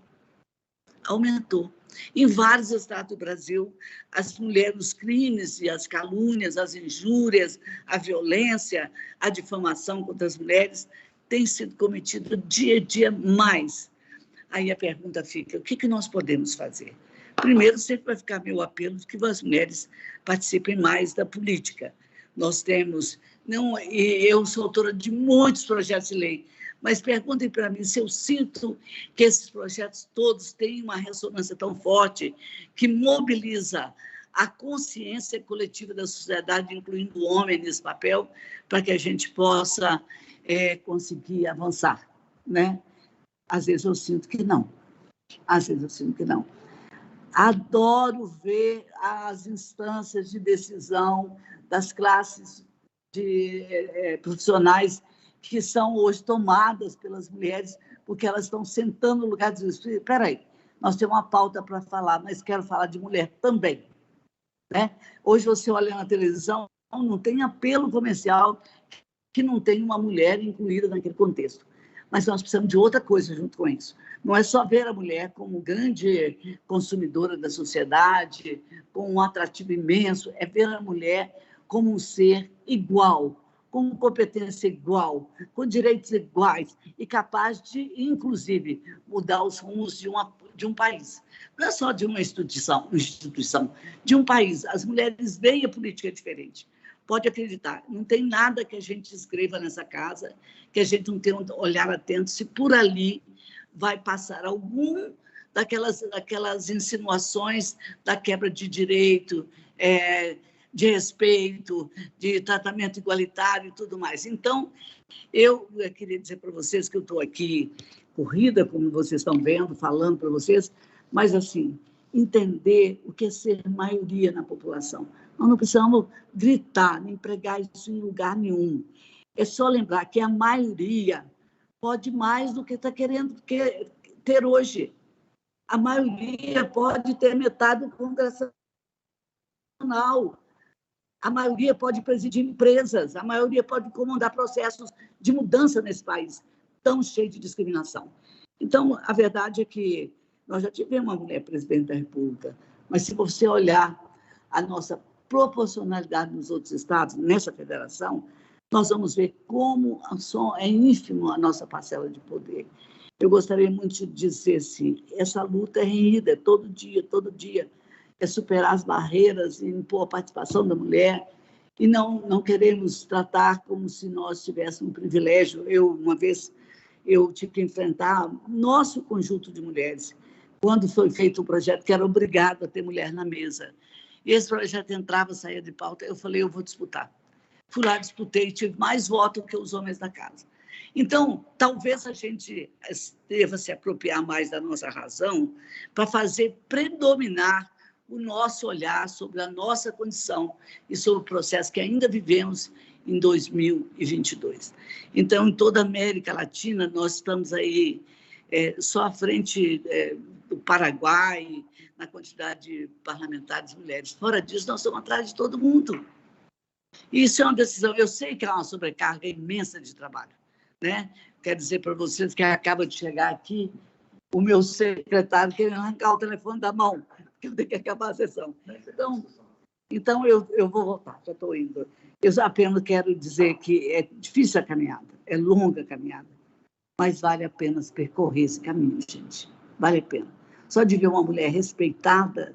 Em vários estados do Brasil, as mulheres, os crimes e as calúnias, as injúrias, a violência, a difamação contra as mulheres têm sido cometidos dia a dia mais. Aí a pergunta fica, o que nós podemos fazer? Primeiro, sempre vai ficar meu apelo de que as mulheres participem mais da política. Nós temos, e eu sou autora de muitos projetos de lei, mas perguntem para mim se eu sinto que esses projetos todos têm uma ressonância tão forte que mobiliza a consciência coletiva da sociedade, incluindo o homem nesse papel, para que a gente possa conseguir avançar, né? Às vezes eu sinto que não. Adoro ver as instâncias de decisão das classes profissionais que são hoje tomadas pelas mulheres, porque elas estão sentando no lugar de dizer, espera aí, nós temos uma pauta para falar, mas quero falar de mulher também. Né? Hoje você olha na televisão, não tem apelo comercial que não tenha uma mulher incluída naquele contexto. Mas nós precisamos de outra coisa junto com isso. Não é só ver a mulher como grande consumidora da sociedade, com um atrativo imenso, é ver a mulher como um ser igual, com competência igual, com direitos iguais e capaz de, inclusive, mudar os rumos de um país. Não é só de uma instituição, de um país. As mulheres veem a política diferente. Pode acreditar, não tem nada que a gente escreva nessa casa, que a gente não tenha um olhar atento, se por ali vai passar algum daquelas insinuações da quebra de direito, de respeito, de tratamento igualitário e tudo mais. Então, eu queria dizer para vocês que eu estou aqui corrida, como vocês estão vendo, falando para vocês, mas, assim, entender o que é ser maioria na população. Nós não precisamos gritar, nem pregar isso em lugar nenhum. É só lembrar que a maioria pode mais do que está querendo ter hoje. A maioria pode ter metade do Congresso Nacional. A maioria pode presidir empresas. A maioria pode comandar processos de mudança nesse país tão cheio de discriminação. Então, a verdade é que nós já tivemos uma mulher presidente da República, mas se você olhar a nossa proporcionalidade nos outros estados, nessa federação, nós vamos ver como é ínfimo a nossa parcela de poder. Eu gostaria muito de dizer assim, essa luta é renhida, todo dia, é superar as barreiras e impor a participação da mulher, e não queremos tratar como se nós tivéssemos um privilégio. Uma vez, eu tive que enfrentar nosso conjunto de mulheres, quando foi feito um projeto que era obrigado a ter mulher na mesa. E esse projeto entrava, saía de pauta, eu falei, eu vou disputar. Fui lá, disputei, tive mais votos que os homens da casa. Então, talvez a gente deva se apropriar mais da nossa razão para fazer predominar o nosso olhar sobre a nossa condição e sobre o processo que ainda vivemos em 2022. Então, em toda a América Latina, nós estamos aí só à frente do Paraguai, na quantidade de parlamentares mulheres. Fora disso, nós estamos atrás de todo mundo. Isso é uma decisão. Eu sei que é uma sobrecarga imensa de trabalho, né? Quero dizer para vocês que acaba de chegar aqui o meu secretário querendo arrancar o telefone da mão, porque eu tenho que acabar a sessão. Então eu vou voltar, já estou indo. Eu apenas quero dizer que é difícil a caminhada, é longa a caminhada, mas vale a pena percorrer esse caminho, gente. Vale a pena. Só de ver uma mulher respeitada,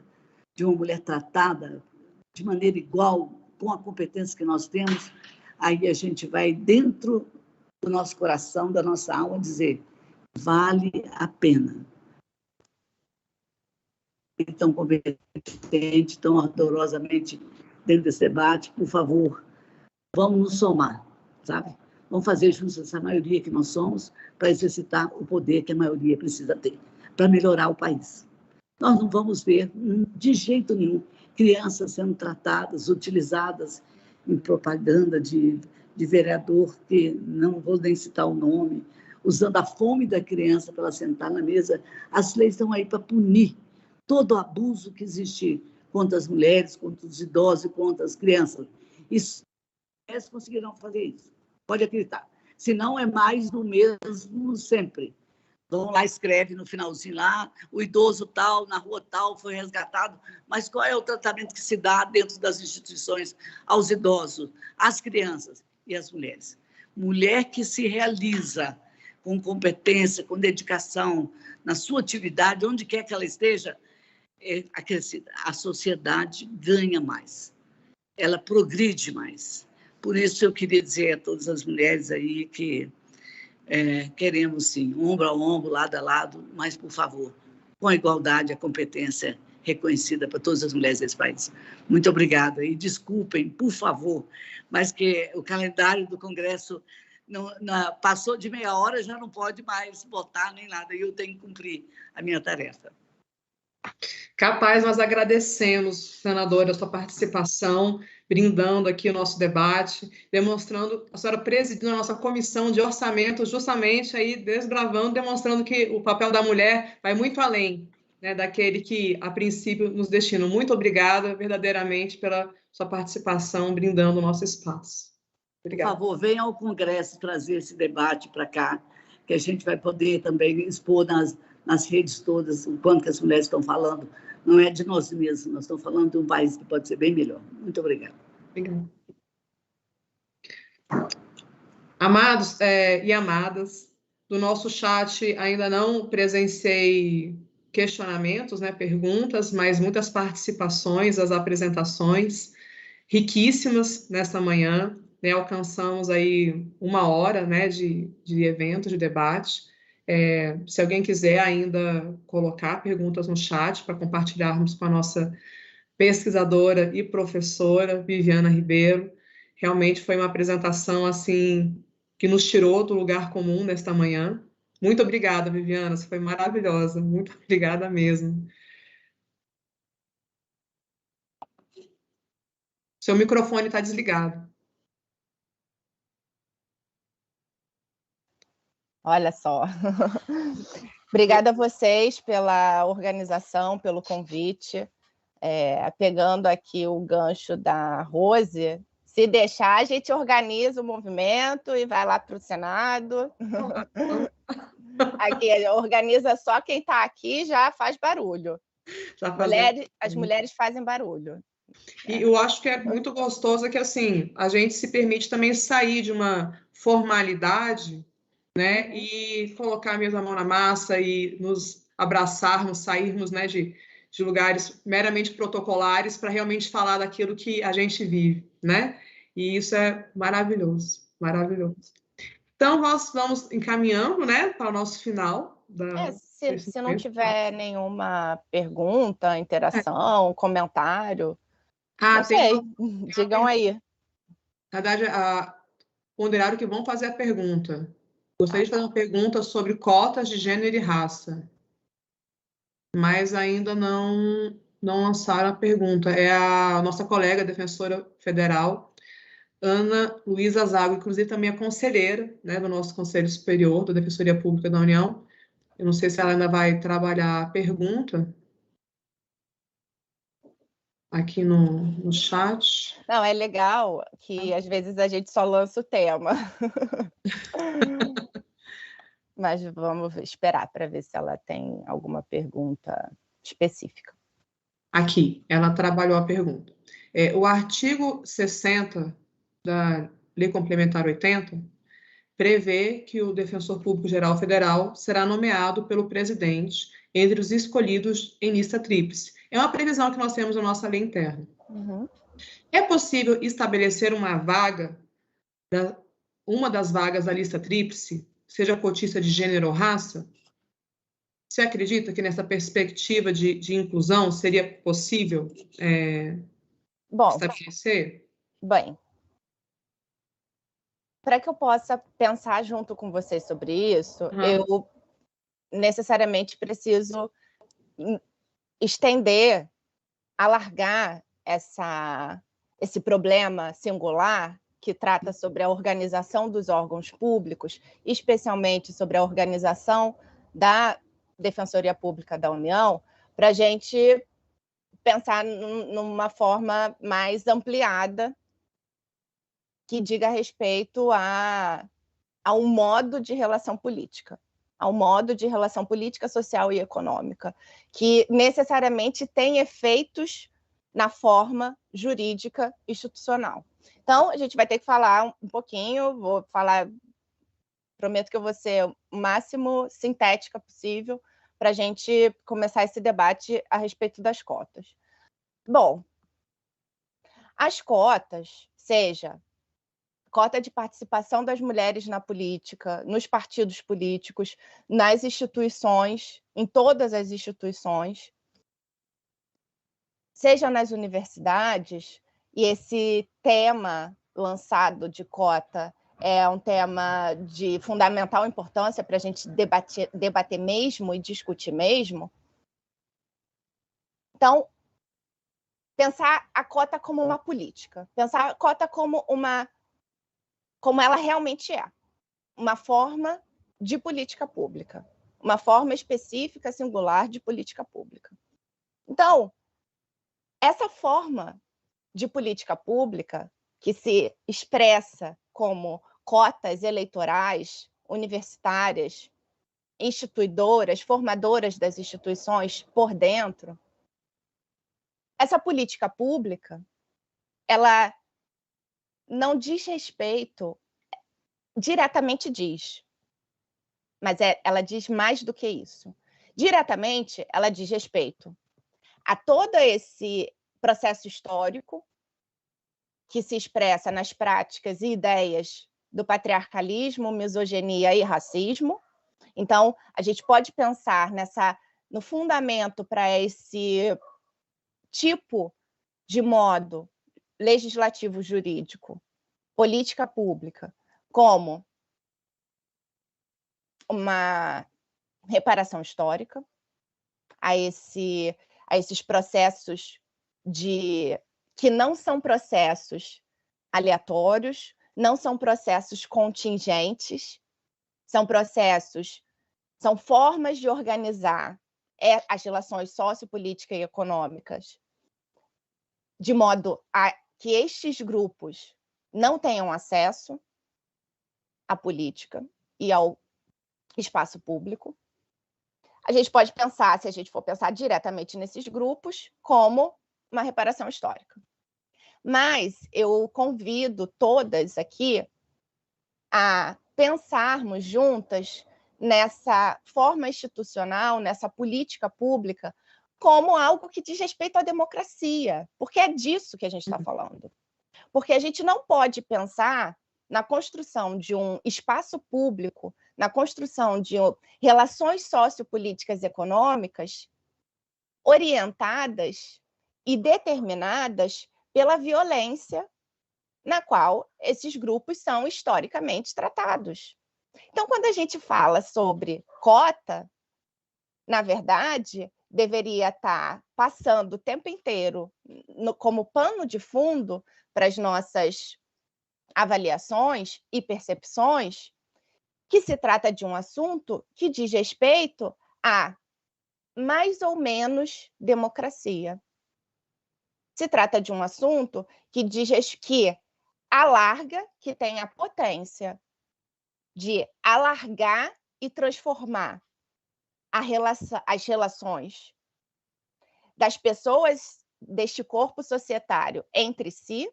de uma mulher tratada de maneira igual, com a competência que nós temos, aí a gente vai dentro do nosso coração, da nossa alma, dizer, vale a pena. Tão competente, tão ardorosamente dentro desse debate, por favor, vamos nos somar, sabe? Vamos fazer juntos essa maioria que nós somos para exercitar o poder que a maioria precisa ter, para melhorar o país. Nós não vamos ver, de jeito nenhum, crianças sendo tratadas, utilizadas em propaganda de vereador, que não vou nem citar o nome, usando a fome da criança para ela sentar na mesa. As leis estão aí para punir todo o abuso que existe contra as mulheres, contra os idosos e contra as crianças. Isso, eles conseguirão fazer isso, pode acreditar. Se não, é mais do mesmo sempre. Vão lá, escreve no finalzinho lá, o idoso tal, na rua tal, foi resgatado, mas qual é o tratamento que se dá dentro das instituições aos idosos, às crianças e às mulheres? Mulher que se realiza com competência, com dedicação, na sua atividade, onde quer que ela esteja, a sociedade ganha mais, ela progride mais. Por isso eu queria dizer a todas as mulheres aí que queremos, sim, ombro a ombro, lado a lado, mas, por favor, com a igualdade, a competência reconhecida para todas as mulheres desse país. Muito obrigada. E desculpem, por favor, mas que o calendário do Congresso passou de meia hora, já não pode mais votar nem nada, e eu tenho que cumprir a minha tarefa. Capaz, nós agradecemos, senadora, a sua participação, brindando aqui o nosso debate, demonstrando, a senhora presidindo a nossa comissão de orçamento, justamente aí desbravando, demonstrando que o papel da mulher vai muito além, né, daquele que, a princípio, nos destina. Muito obrigada, verdadeiramente, pela sua participação, brindando o nosso espaço. Obrigada. Por favor, venha ao Congresso trazer esse debate para cá, que a gente vai poder também expor nas redes todas o quanto que as mulheres estão falando. Não é de nós mesmos, nós estamos falando de um país que pode ser bem melhor. Muito obrigada. Obrigada. Amados e amadas, do nosso chat ainda não presenciei questionamentos, né, perguntas, mas muitas participações, as apresentações riquíssimas nesta manhã, né, alcançamos aí 1 hora, né, de evento, de debate. Se alguém quiser ainda colocar perguntas no chat para compartilharmos com a nossa pesquisadora e professora Viviana Ribeiro, realmente foi uma apresentação assim que nos tirou do lugar comum nesta manhã. Muito obrigada, Viviana, você foi maravilhosa, muito obrigada mesmo. Seu microfone está desligado. Olha só. Obrigada a vocês pela organização, pelo convite. Pegando aqui o gancho da Rose, se deixar, a gente organiza o movimento e vai lá para o Senado. Aqui, organiza só quem está aqui, já faz barulho. As mulheres fazem barulho. E eu acho que é muito gostoso que, assim, a gente se permite também sair de uma formalidade, né, e colocar mesmo a mão na massa e nos abraçarmos, sairmos, né, de lugares meramente protocolares para realmente falar daquilo que a gente vive, né? E isso é maravilhoso, maravilhoso. Então, nós vamos encaminhando, né, para o nosso final. Se não tiver nenhuma pergunta, interação, comentário, não sei, digam aí. Na verdade, ponderaram que vão fazer a pergunta. Gostaria de fazer uma pergunta sobre cotas de gênero e raça, mas ainda não lançaram a pergunta. É a nossa colega defensora federal, Ana Luísa Zago, inclusive também é conselheira, né, do nosso Conselho Superior da Defensoria Pública da União. Eu não sei se ela ainda vai trabalhar a pergunta aqui no chat. Não, é legal que às vezes a gente só lança o tema. Mas vamos esperar para ver se ela tem alguma pergunta específica. Aqui, ela trabalhou a pergunta. O artigo 60 da Lei Complementar 80 prevê que o Defensor Público Geral Federal será nomeado pelo presidente entre os escolhidos em lista tríplice. É uma previsão que nós temos na nossa lei interna. Uhum. É possível estabelecer uma das vagas da lista tríplice, seja cotista de gênero ou raça? Você acredita que nessa perspectiva de inclusão seria possível estabelecer? Bem, para que eu possa pensar junto com vocês sobre isso, eu necessariamente preciso estender, alargar esse problema singular que trata sobre a organização dos órgãos públicos, especialmente sobre a organização da Defensoria Pública da União, para a gente pensar numa forma mais ampliada que diga respeito a um modo de relação política, ao modo de relação política, social e econômica, que necessariamente tem efeitos na forma jurídica institucional. Então, a gente vai ter que falar um pouquinho, vou falar, prometo que eu vou ser o máximo sintética possível para a gente começar esse debate a respeito das cotas. Bom, as cotas, seja cota de participação das mulheres na política, nos partidos políticos, nas instituições, em todas as instituições, seja nas universidades, e esse tema lançado de cota é um tema de fundamental importância para a gente debater mesmo e discutir mesmo. Então, pensar a cota como uma política, pensar a cota como ela realmente é, uma forma de política pública, uma forma específica, singular de política pública. Então, essa forma de política pública, que se expressa como cotas eleitorais, universitárias, instituidoras, formadoras das instituições por dentro, essa política pública, ela não diz respeito, diretamente diz, mas ela diz mais do que isso. Diretamente, ela diz respeito a todo esse processo histórico que se expressa nas práticas e ideias do patriarcalismo, misoginia e racismo. Então, a gente pode pensar no fundamento para esse tipo de modo legislativo jurídico, política pública, como uma reparação histórica a esses processos que não são processos aleatórios, não são processos contingentes, são formas de organizar as relações sociopolíticas e econômicas de modo a que estes grupos não tenham acesso à política e ao espaço público. A gente pode pensar, se a gente for pensar diretamente nesses grupos, como uma reparação histórica. Mas eu convido todas aqui a pensarmos juntas nessa forma institucional, nessa política pública, como algo que diz respeito à democracia, porque é disso que a gente está falando. Porque a gente não pode pensar na construção de um espaço público, na construção de relações sociopolíticas e econômicas orientadas e determinadas pela violência na qual esses grupos são historicamente tratados. Então, quando a gente fala sobre cota, na verdade, deveria estar passando o tempo inteiro como pano de fundo para as nossas avaliações e percepções, que se trata de um assunto que diz respeito a mais ou menos democracia. Se trata de um assunto que alarga, que tem a potência de alargar e transformar as relações das pessoas deste corpo societário entre si,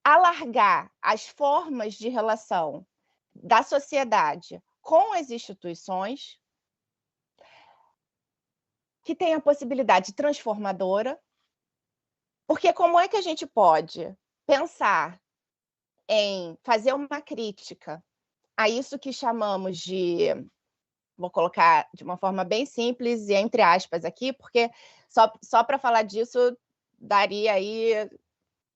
alargar as formas de relação da sociedade com as instituições, que tem a possibilidade transformadora, porque como é que a gente pode pensar em fazer uma crítica a isso que chamamos de, vou colocar de uma forma bem simples e entre aspas aqui, porque só para falar disso daria aí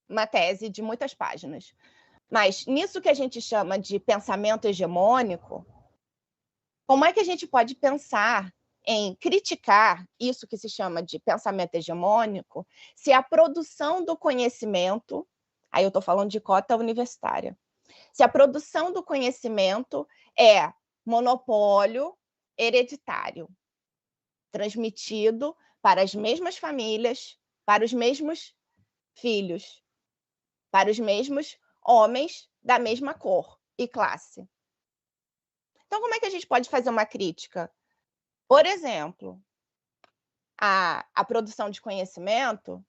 uma tese de muitas páginas. Mas nisso que a gente chama de pensamento hegemônico, como é que a gente pode pensar em criticar isso que se chama de pensamento hegemônico se a produção do conhecimento Aí eu estou falando de cota universitária. Se a produção do conhecimento é monopólio hereditário, transmitido para as mesmas famílias, para os mesmos filhos, para os mesmos homens da mesma cor e classe. Então, como é que a gente pode fazer uma crítica? Por exemplo, a produção de conhecimento,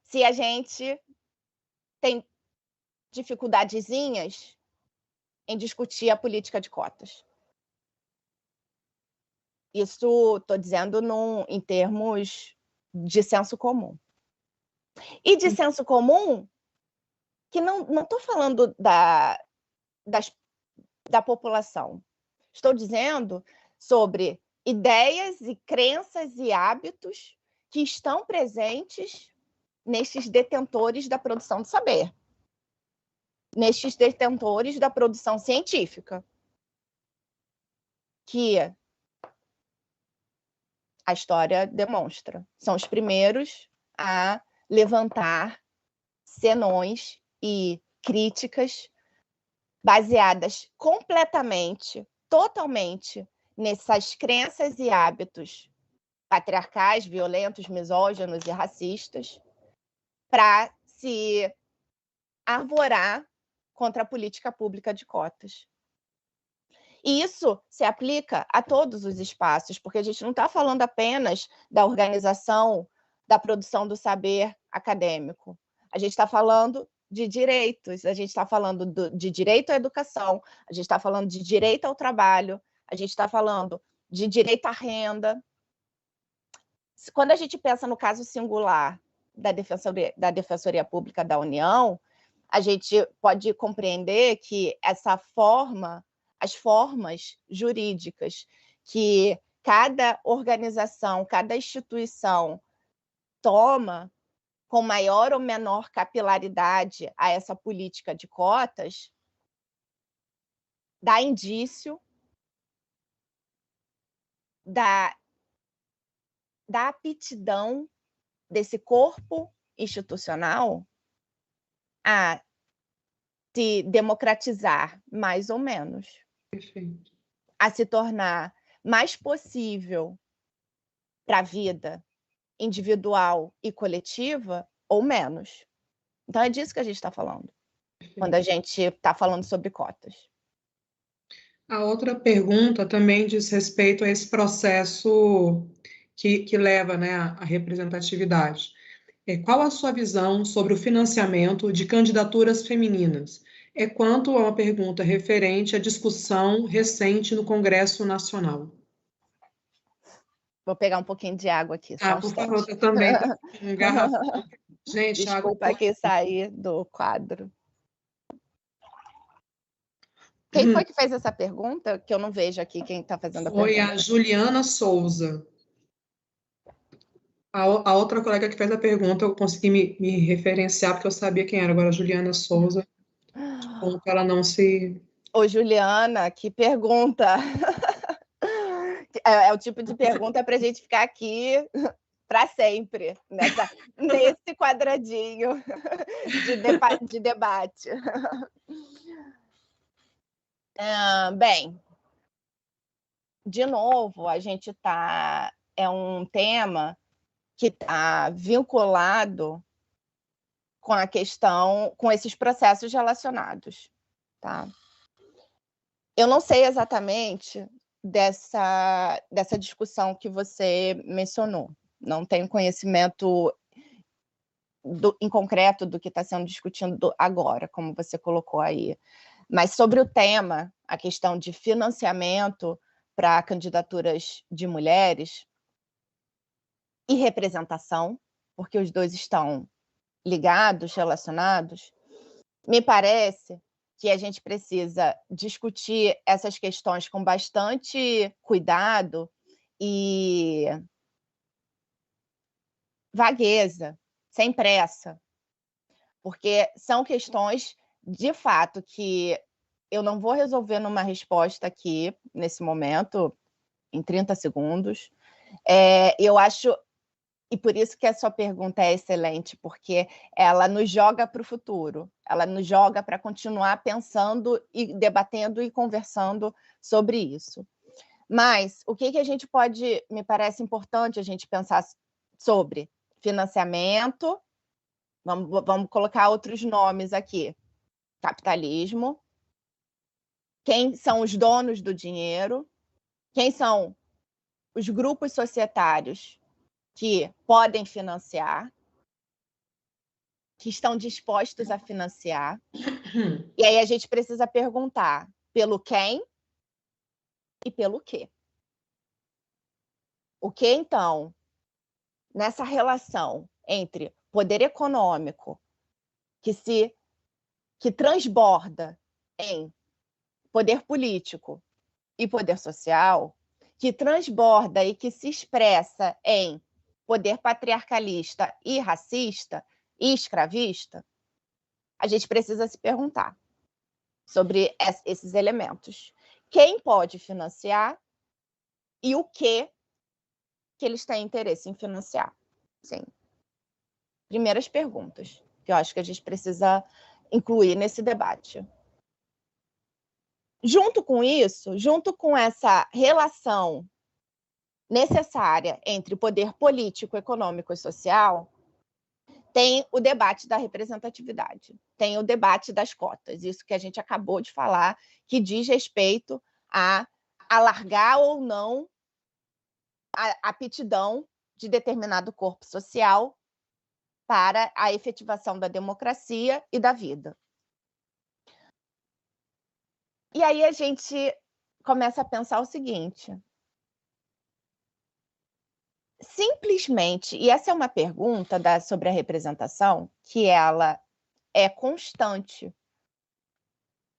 se a gente tem dificuldadezinhas em discutir a política de cotas. Isso estou dizendo em termos de senso comum. E de senso comum, que não estou falando da população. Estou dizendo sobre ideias e crenças e hábitos que estão presentes nestes detentores da produção do saber, nestes detentores da produção científica, que a história demonstra. São os primeiros a levantar senões e críticas baseadas completamente, totalmente, nessas crenças e hábitos patriarcais, violentos, misóginos e racistas, para se arvorar contra a política pública de cotas. E isso se aplica a todos os espaços, porque a gente não está falando apenas da organização da produção do saber acadêmico. A gente está falando de direitos, a gente está falando de direito à educação, a gente está falando de direito ao trabalho, a gente está falando de direito à renda. Quando a gente pensa no caso singular da Defensoria Pública da União, a gente pode compreender que as formas jurídicas que cada organização, cada instituição toma com maior ou menor capilaridade a essa política de cotas, dá indício da aptidão desse corpo institucional a se democratizar mais ou menos. Perfeito. A se tornar mais possível para a vida individual e coletiva ou menos. Então, é disso que a gente está falando, quando a gente está falando sobre cotas. A outra pergunta também diz respeito a esse processo que leva, né, à representatividade. Qual a sua visão sobre o financiamento de candidaturas femininas? Quanto a uma pergunta referente à discussão recente no Congresso Nacional. Vou pegar um pouquinho de água aqui. Por favor, eu também estou com um garrafão. Gente, desculpa água... aqui sair do quadro. Quem foi que fez essa pergunta? Que eu não vejo aqui quem está fazendo a pergunta. Foi a Juliana Souza. A outra colega que fez a pergunta, eu consegui me referenciar, porque eu sabia quem era. Agora, a Juliana Souza, como que ela não se... Ô, Juliana, que pergunta! É o tipo de pergunta para a gente ficar aqui para sempre, nesse quadradinho de debate. Bem, de novo, a gente está... É um tema que está vinculado com a questão, com esses processos relacionados, tá? Eu não sei exatamente dessa discussão que você mencionou. Não tenho conhecimento em concreto do que está sendo discutido agora, como você colocou aí. Mas sobre o tema, a questão de financiamento para candidaturas de mulheres e representação, porque os dois estão ligados, relacionados, me parece que a gente precisa discutir essas questões com bastante cuidado e vagueza, sem pressa, porque são questões, de fato, que eu não vou resolver numa resposta aqui, nesse momento, em 30 segundos. Eu acho E por isso que a sua pergunta é excelente, porque ela nos joga para o futuro, ela nos joga para continuar pensando e debatendo e conversando sobre isso. Mas o que a gente pode, me parece importante a gente pensar sobre financiamento, vamos colocar outros nomes aqui, capitalismo, quem são os donos do dinheiro, quem são os grupos societários que podem financiar, que estão dispostos a financiar. E aí a gente precisa perguntar pelo quem e pelo quê. O que, então, nessa relação entre poder econômico que transborda em poder político e poder social, que transborda e que se expressa em poder patriarcalista e racista e escravista, a gente precisa se perguntar sobre esses elementos. Quem pode financiar e o que eles têm interesse em financiar? Sim. Primeiras perguntas que eu acho que a gente precisa incluir nesse debate. Junto com isso, junto com essa relação necessária entre o poder político, econômico e social, tem o debate da representatividade, tem o debate das cotas, isso que a gente acabou de falar, que diz respeito a alargar ou não a aptidão de determinado corpo social para a efetivação da democracia e da vida. E aí a gente começa a pensar o seguinte: simplesmente, e essa é uma pergunta sobre a representação, que ela é constante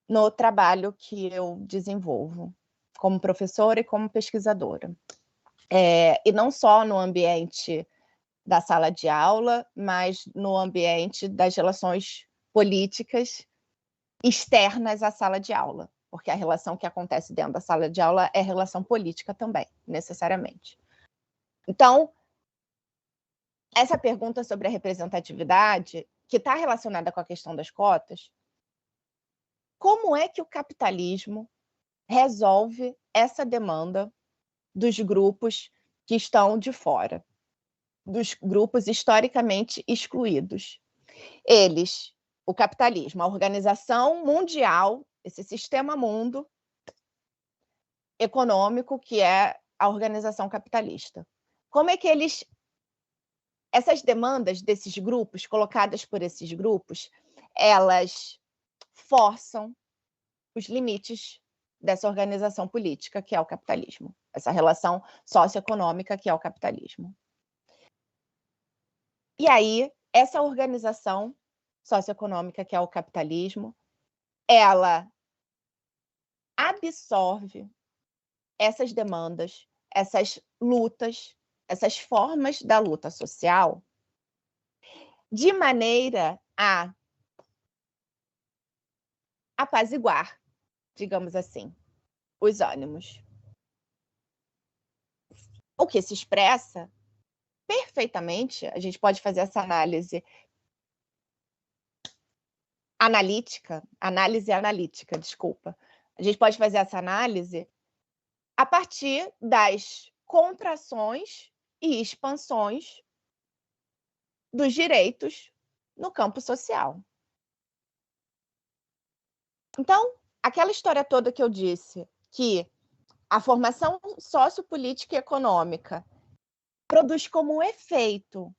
no trabalho que eu desenvolvo como professora e como pesquisadora. E não só no ambiente da sala de aula, mas no ambiente das relações políticas externas à sala de aula, porque a relação que acontece dentro da sala de aula é relação política também, necessariamente. Então, essa pergunta sobre a representatividade, que está relacionada com a questão das cotas, como é que o capitalismo resolve essa demanda dos grupos que estão de fora, dos grupos historicamente excluídos? O capitalismo, a organização mundial, esse sistema mundo econômico que é a organização capitalista. Como é que essas demandas desses grupos, colocadas por esses grupos, elas forçam os limites dessa organização política que é o capitalismo, essa relação socioeconômica que é o capitalismo. E aí, essa organização socioeconômica que é o capitalismo, ela absorve essas demandas, essas lutas, essas formas da luta social, de maneira a apaziguar, digamos assim, os ânimos. O que se expressa perfeitamente, a gente pode fazer essa análise analítica, desculpa. A gente pode fazer essa análise a partir das contrações e expansões dos direitos no campo social. Então, aquela história toda que eu disse, que a formação sociopolítica e econômica produz como efeito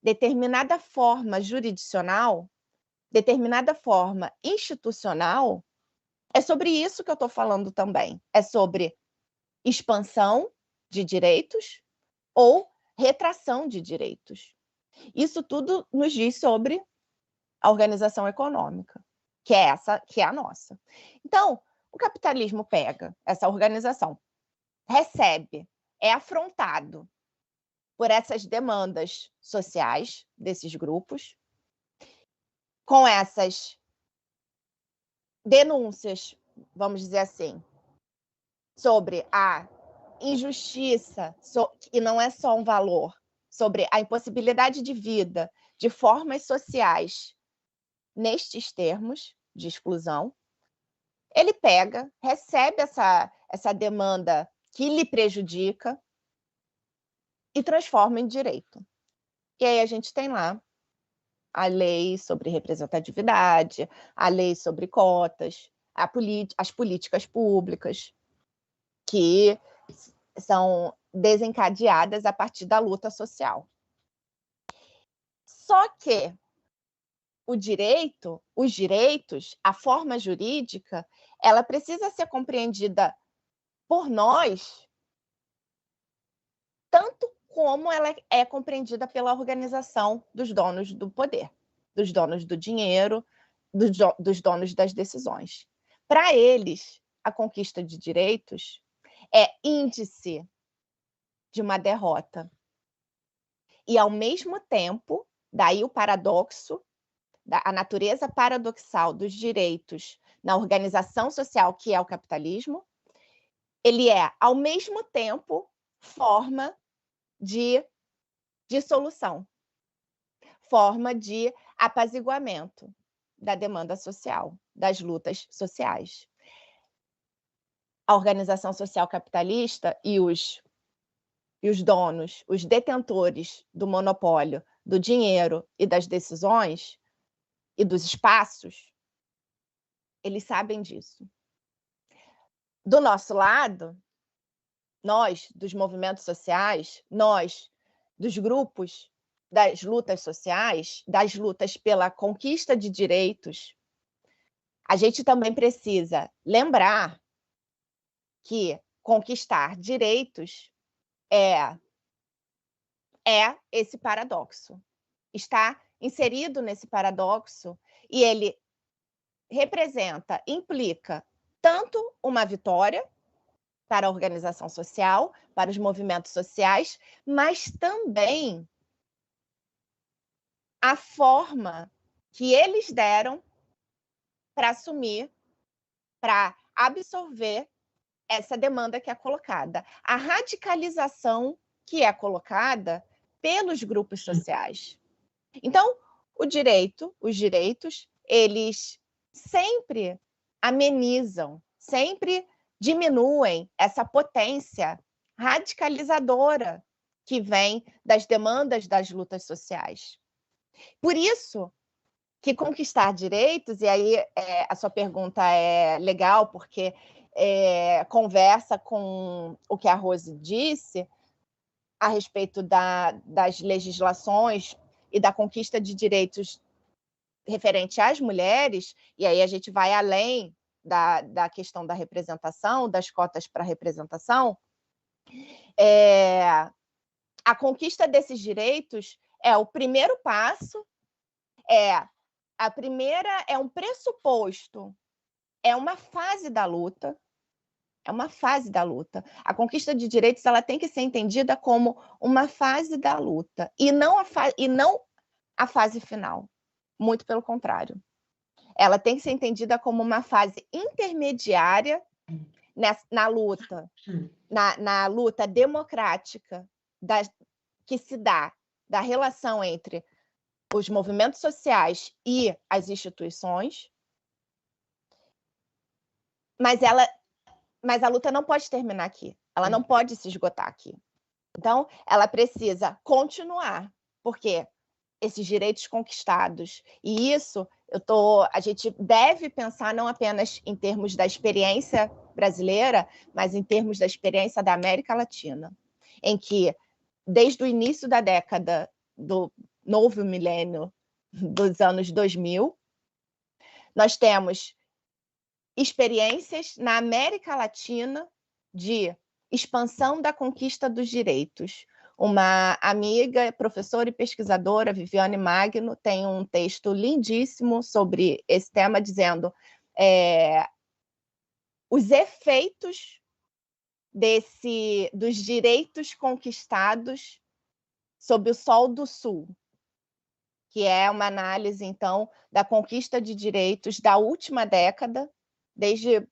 determinada forma jurisdicional, determinada forma institucional, é sobre isso que eu estou falando também. É sobre expansão de direitos ou retração de direitos. Isso tudo nos diz sobre a organização econômica, que é a nossa. Então, o capitalismo pega essa organização, recebe, é afrontado por essas demandas sociais desses grupos, com essas denúncias, vamos dizer assim, sobre a injustiça, e não é só um valor sobre a impossibilidade de vida de formas sociais nestes termos de exclusão, ele pega, recebe essa demanda que lhe prejudica e transforma em direito. E aí a gente tem lá a lei sobre representatividade, a lei sobre cotas, as políticas públicas, que são desencadeadas a partir da luta social. Só que os direitos, a forma jurídica, ela precisa ser compreendida por nós, tanto como ela é compreendida pela organização dos donos do poder, dos donos do dinheiro, dos donos das decisões. Para eles, a conquista de direitos é índice de uma derrota. E, ao mesmo tempo, daí o paradoxo, a natureza paradoxal dos direitos na organização social que é o capitalismo, ele é, ao mesmo tempo, forma de dissolução, forma de apaziguamento da demanda social, das lutas sociais. A organização social capitalista e os donos, os detentores do monopólio, do dinheiro e das decisões e dos espaços, eles sabem disso. Do nosso lado, nós, dos movimentos sociais, nós, dos grupos, das lutas sociais, das lutas pela conquista de direitos, a gente também precisa lembrar que conquistar direitos é esse paradoxo. Está inserido nesse paradoxo e ele representa, implica tanto uma vitória para a organização social, para os movimentos sociais, mas também a forma que eles deram para assumir, para absorver essa demanda que é colocada, a radicalização que é colocada pelos grupos sociais. Então, os direitos, eles sempre amenizam, sempre diminuem essa potência radicalizadora que vem das demandas das lutas sociais. Por isso que conquistar direitos, e aí a sua pergunta é legal, porque conversa com o que a Rose disse a respeito das legislações e da conquista de direitos referente às mulheres, e aí a gente vai além da questão da representação, das cotas para representação. A conquista desses direitos é o primeiro passo, é um pressuposto, é uma fase da luta. É uma fase da luta. A conquista de direitos ela tem que ser entendida como uma fase da luta e não a fase final. Muito pelo contrário. Ela tem que ser entendida como uma fase intermediária na luta, na luta democrática que se dá da relação entre os movimentos sociais e as instituições. Mas a luta não pode terminar aqui, ela não pode se esgotar aqui. Então, ela precisa continuar, porque esses direitos conquistados, e isso a gente deve pensar não apenas em termos da experiência brasileira, mas em termos da experiência da América Latina, em que, desde o início da década do novo milênio, dos anos 2000, nós temos experiências na América Latina de expansão da conquista dos direitos. Uma amiga, professora e pesquisadora, Viviane Magno, tem um texto lindíssimo sobre esse tema, dizendo os efeitos dos direitos conquistados sob o Sol do Sul, que é uma análise, então, da conquista de direitos da última década, desde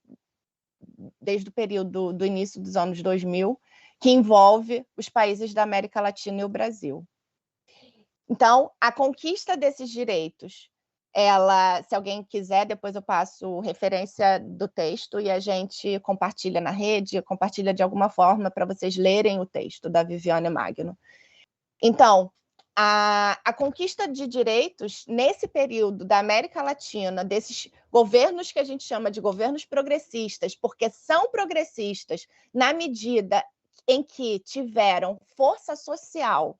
o período do início dos anos 2000, que envolve os países da América Latina e o Brasil. Então, a conquista desses direitos, ela, se alguém quiser, depois eu passo referência do texto e a gente compartilha na rede, compartilha de alguma forma para vocês lerem o texto da Viviane Magno. Então, a conquista de direitos nesse período da América Latina, desses governos que a gente chama de governos progressistas, porque são progressistas na medida em que tiveram força social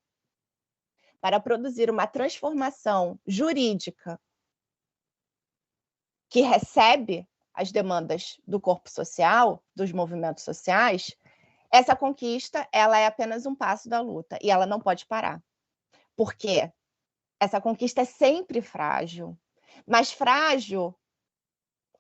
para produzir uma transformação jurídica que recebe as demandas do corpo social, dos movimentos sociais, essa conquista ela é apenas um passo da luta e ela não pode parar. Porque essa conquista é sempre frágil, mas frágil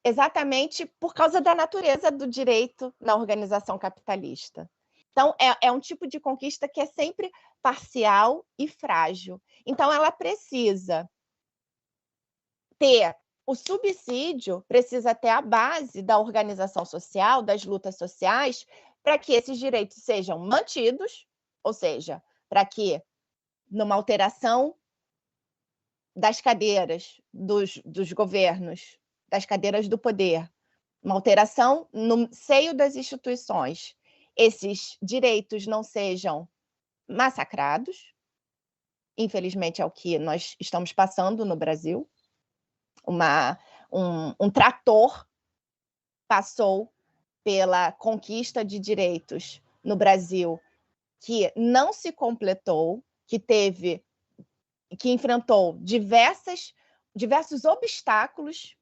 exatamente por causa da natureza do direito na organização capitalista. Então, é um tipo de conquista que é sempre parcial e frágil. Então, ela precisa ter o subsídio, precisa ter a base da organização social, das lutas sociais, para que esses direitos sejam mantidos, ou seja, para que, numa alteração das cadeiras dos governos, das cadeiras do poder, uma alteração no seio das instituições, esses direitos não sejam massacrados. Infelizmente, é o que nós estamos passando no Brasil. Um trator passou pela conquista de direitos no Brasil que não se completou, que enfrentou diversos obstáculos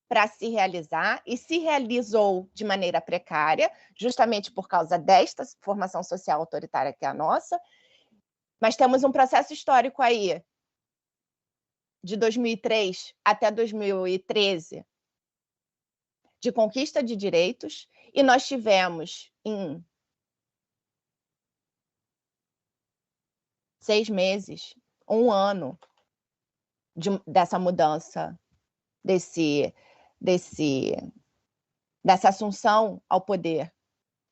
para se realizar e se realizou de maneira precária, justamente por causa desta formação social autoritária que é a nossa. Mas temos um processo histórico aí, de 2003 até 2013, de conquista de direitos, e nós tivemos, em 6 meses, 1 ano, dessa mudança, dessa assunção ao poder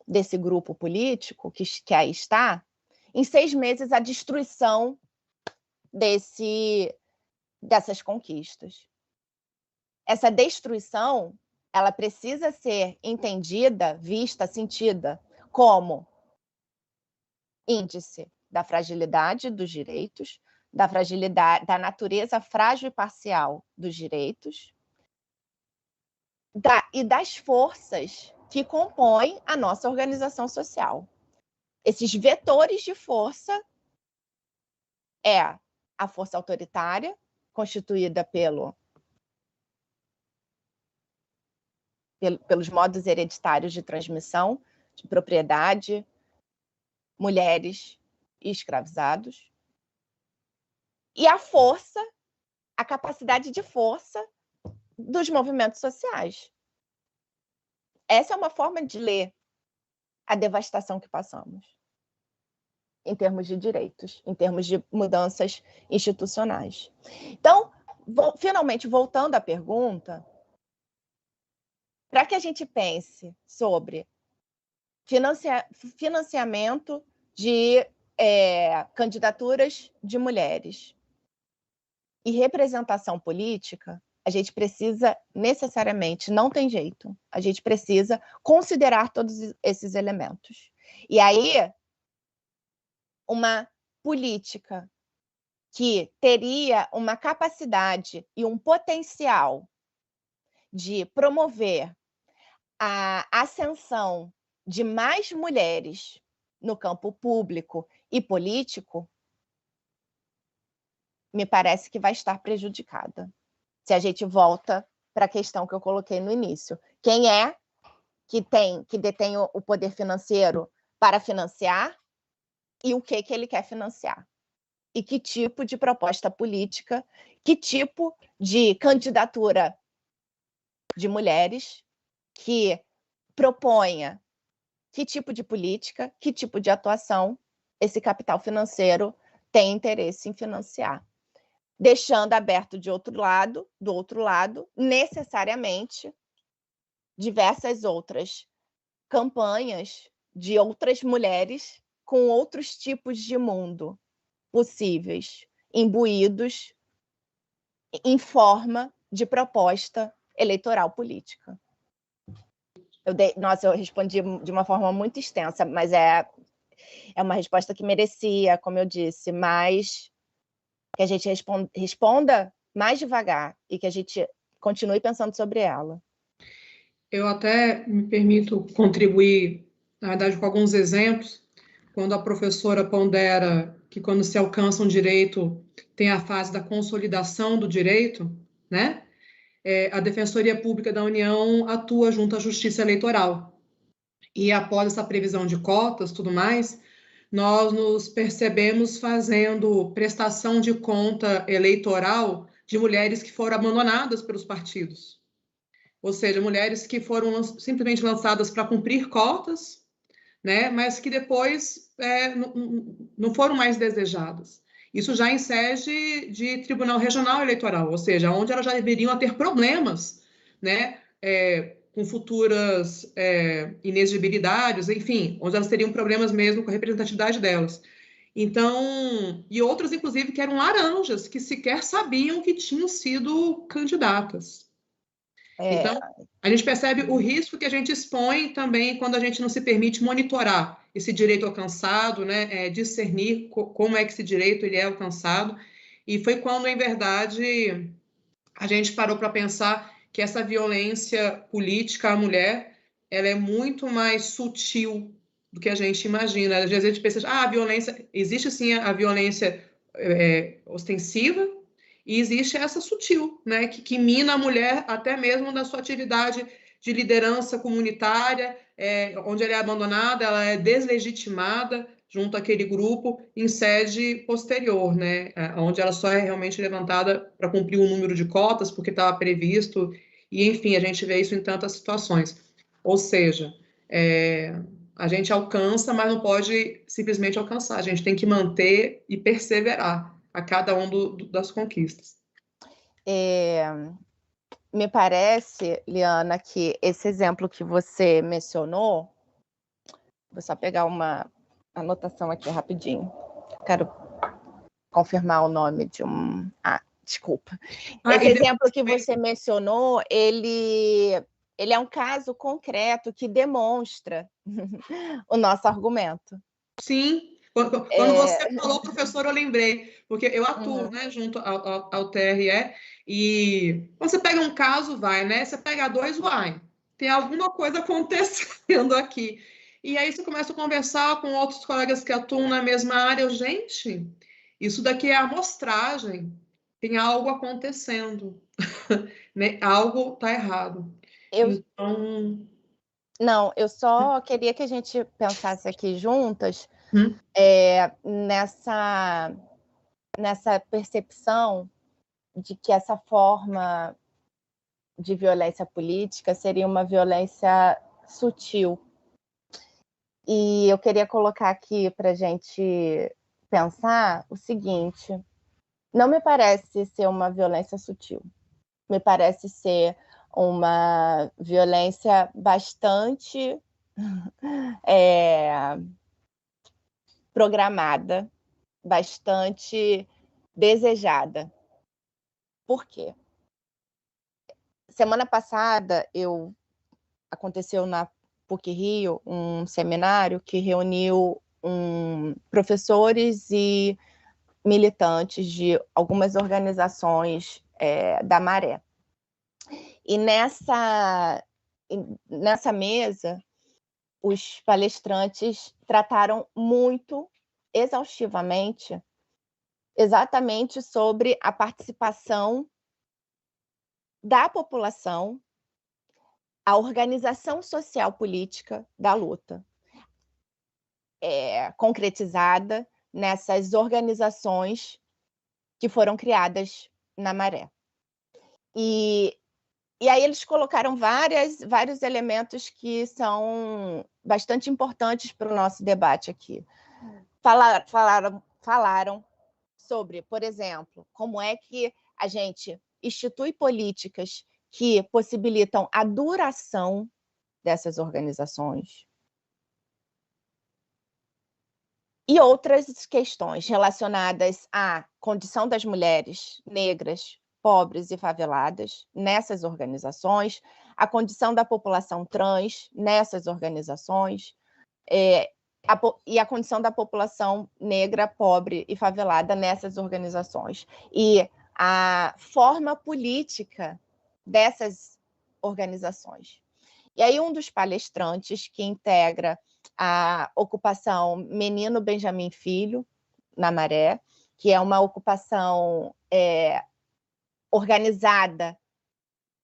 desse grupo político que aí está, em 6 meses a destruição dessas conquistas. Essa destruição, ela precisa ser entendida, vista, sentida como índice da fragilidade dos direitos, da fragilidade, da natureza frágil e parcial dos direitos, e das forças que compõem a nossa organização social. Esses vetores de força é a força autoritária, constituída pelos modos hereditários de transmissão de propriedade, mulheres e escravizados, e a força, a capacidade de força dos movimentos sociais. Essa é uma forma de ler a devastação que passamos, em termos de direitos, em termos de mudanças institucionais. Então, finalmente, voltando à pergunta, para que a gente pense sobre financiamento de candidaturas de mulheres e representação política, a gente precisa necessariamente, não tem jeito, a gente precisa considerar todos esses elementos. E aí, uma política que teria uma capacidade e um potencial de promover a ascensão de mais mulheres no campo público e político, me parece que vai estar prejudicada. Se a gente volta para a questão que eu coloquei no início. Quem é que detém o poder financeiro para financiar e o que ele quer financiar? E que tipo de proposta política, que tipo de candidatura de mulheres que proponha que tipo de política, que tipo de atuação esse capital financeiro tem interesse em financiar. Deixando aberto do outro lado, necessariamente, diversas outras campanhas de outras mulheres com outros tipos de mundo possíveis imbuídos em forma de proposta eleitoral política. Nossa, eu respondi de uma forma muito extensa, mas é uma resposta que merecia, como eu disse, mais que a gente responda mais devagar e que a gente continue pensando sobre ela. Eu até me permito contribuir, na verdade, com alguns exemplos. Quando a professora pondera que quando se alcança um direito, tem a fase da consolidação do direito, né? A Defensoria Pública da União atua junto à Justiça Eleitoral. E após essa previsão de cotas, tudo mais, nós nos percebemos fazendo prestação de conta eleitoral de mulheres que foram abandonadas pelos partidos. Ou seja, mulheres que foram simplesmente lançadas para cumprir cotas, né, mas que depois não foram mais desejadas. Isso já em sede de Tribunal Regional Eleitoral, ou seja, onde elas já deveriam ter problemas, né, com futuras inexigibilidades, enfim, onde elas teriam problemas mesmo com a representatividade delas. Então, e outras, inclusive, que eram laranjas, que sequer sabiam que tinham sido candidatas. Então, a gente percebe o risco que a gente expõe também quando a gente não se permite monitorar esse direito alcançado, né, discernir como é que esse direito ele é alcançado. E foi quando, em verdade, a gente parou para pensar que essa violência política à mulher ela é muito mais sutil do que a gente imagina. Às vezes a gente pensa, a violência, existe sim a violência ostensiva, e existe essa sutil, né, que mina a mulher até mesmo da sua atividade de liderança comunitária, onde ela é abandonada, ela é deslegitimada junto àquele grupo em sede posterior, né, onde ela só é realmente levantada para cumprir um número de cotas, porque estava previsto, e enfim, a gente vê isso em tantas situações. Ou seja, a gente alcança, mas não pode simplesmente alcançar, a gente tem que manter e perseverar a cada das conquistas. Me parece, Liana, que esse exemplo que você mencionou, vou só pegar uma anotação aqui rapidinho, quero confirmar o nome de um... desculpa. Esse exemplo que você mencionou, ele é um caso concreto que demonstra o nosso argumento. Sim. Quando você falou, professor, eu lembrei, porque eu atuo, né, junto ao TRE, e quando você pega um caso, vai, né? Você pega dois, vai. Tem alguma coisa acontecendo aqui. E aí você começa a conversar com outros colegas que atuam na mesma área. Gente, isso daqui é amostragem. Tem algo acontecendo. Né? Algo está errado. Então... Não, eu só queria que a gente pensasse aqui juntas nessa percepção de que essa forma de violência política seria uma violência sutil. E eu queria colocar aqui para a gente pensar o seguinte: não me parece ser uma violência sutil, me parece ser uma violência bastante programada, bastante desejada. Por quê? Semana passada aconteceu na PUC-Rio um seminário que reuniu professores e militantes de algumas organizações da Maré. E nessa mesa, os palestrantes trataram muito exaustivamente exatamente sobre a participação da população, a organização social política da luta, concretizada nessas organizações que foram criadas na Maré. E aí eles colocaram vários elementos que são bastante importantes para o nosso debate aqui. Falaram sobre, por exemplo, como é que a gente institui políticas que possibilitam a duração dessas organizações. e outras questões relacionadas à condição das mulheres negras, pobres e faveladas nessas organizações, a condição da população trans nessas organizações, e a condição da população negra, pobre e favelada nessas organizações. E a forma política dessas organizações. E aí um dos palestrantes que integra a ocupação Menino Benjamin Filho, na Maré, que é uma ocupação organizada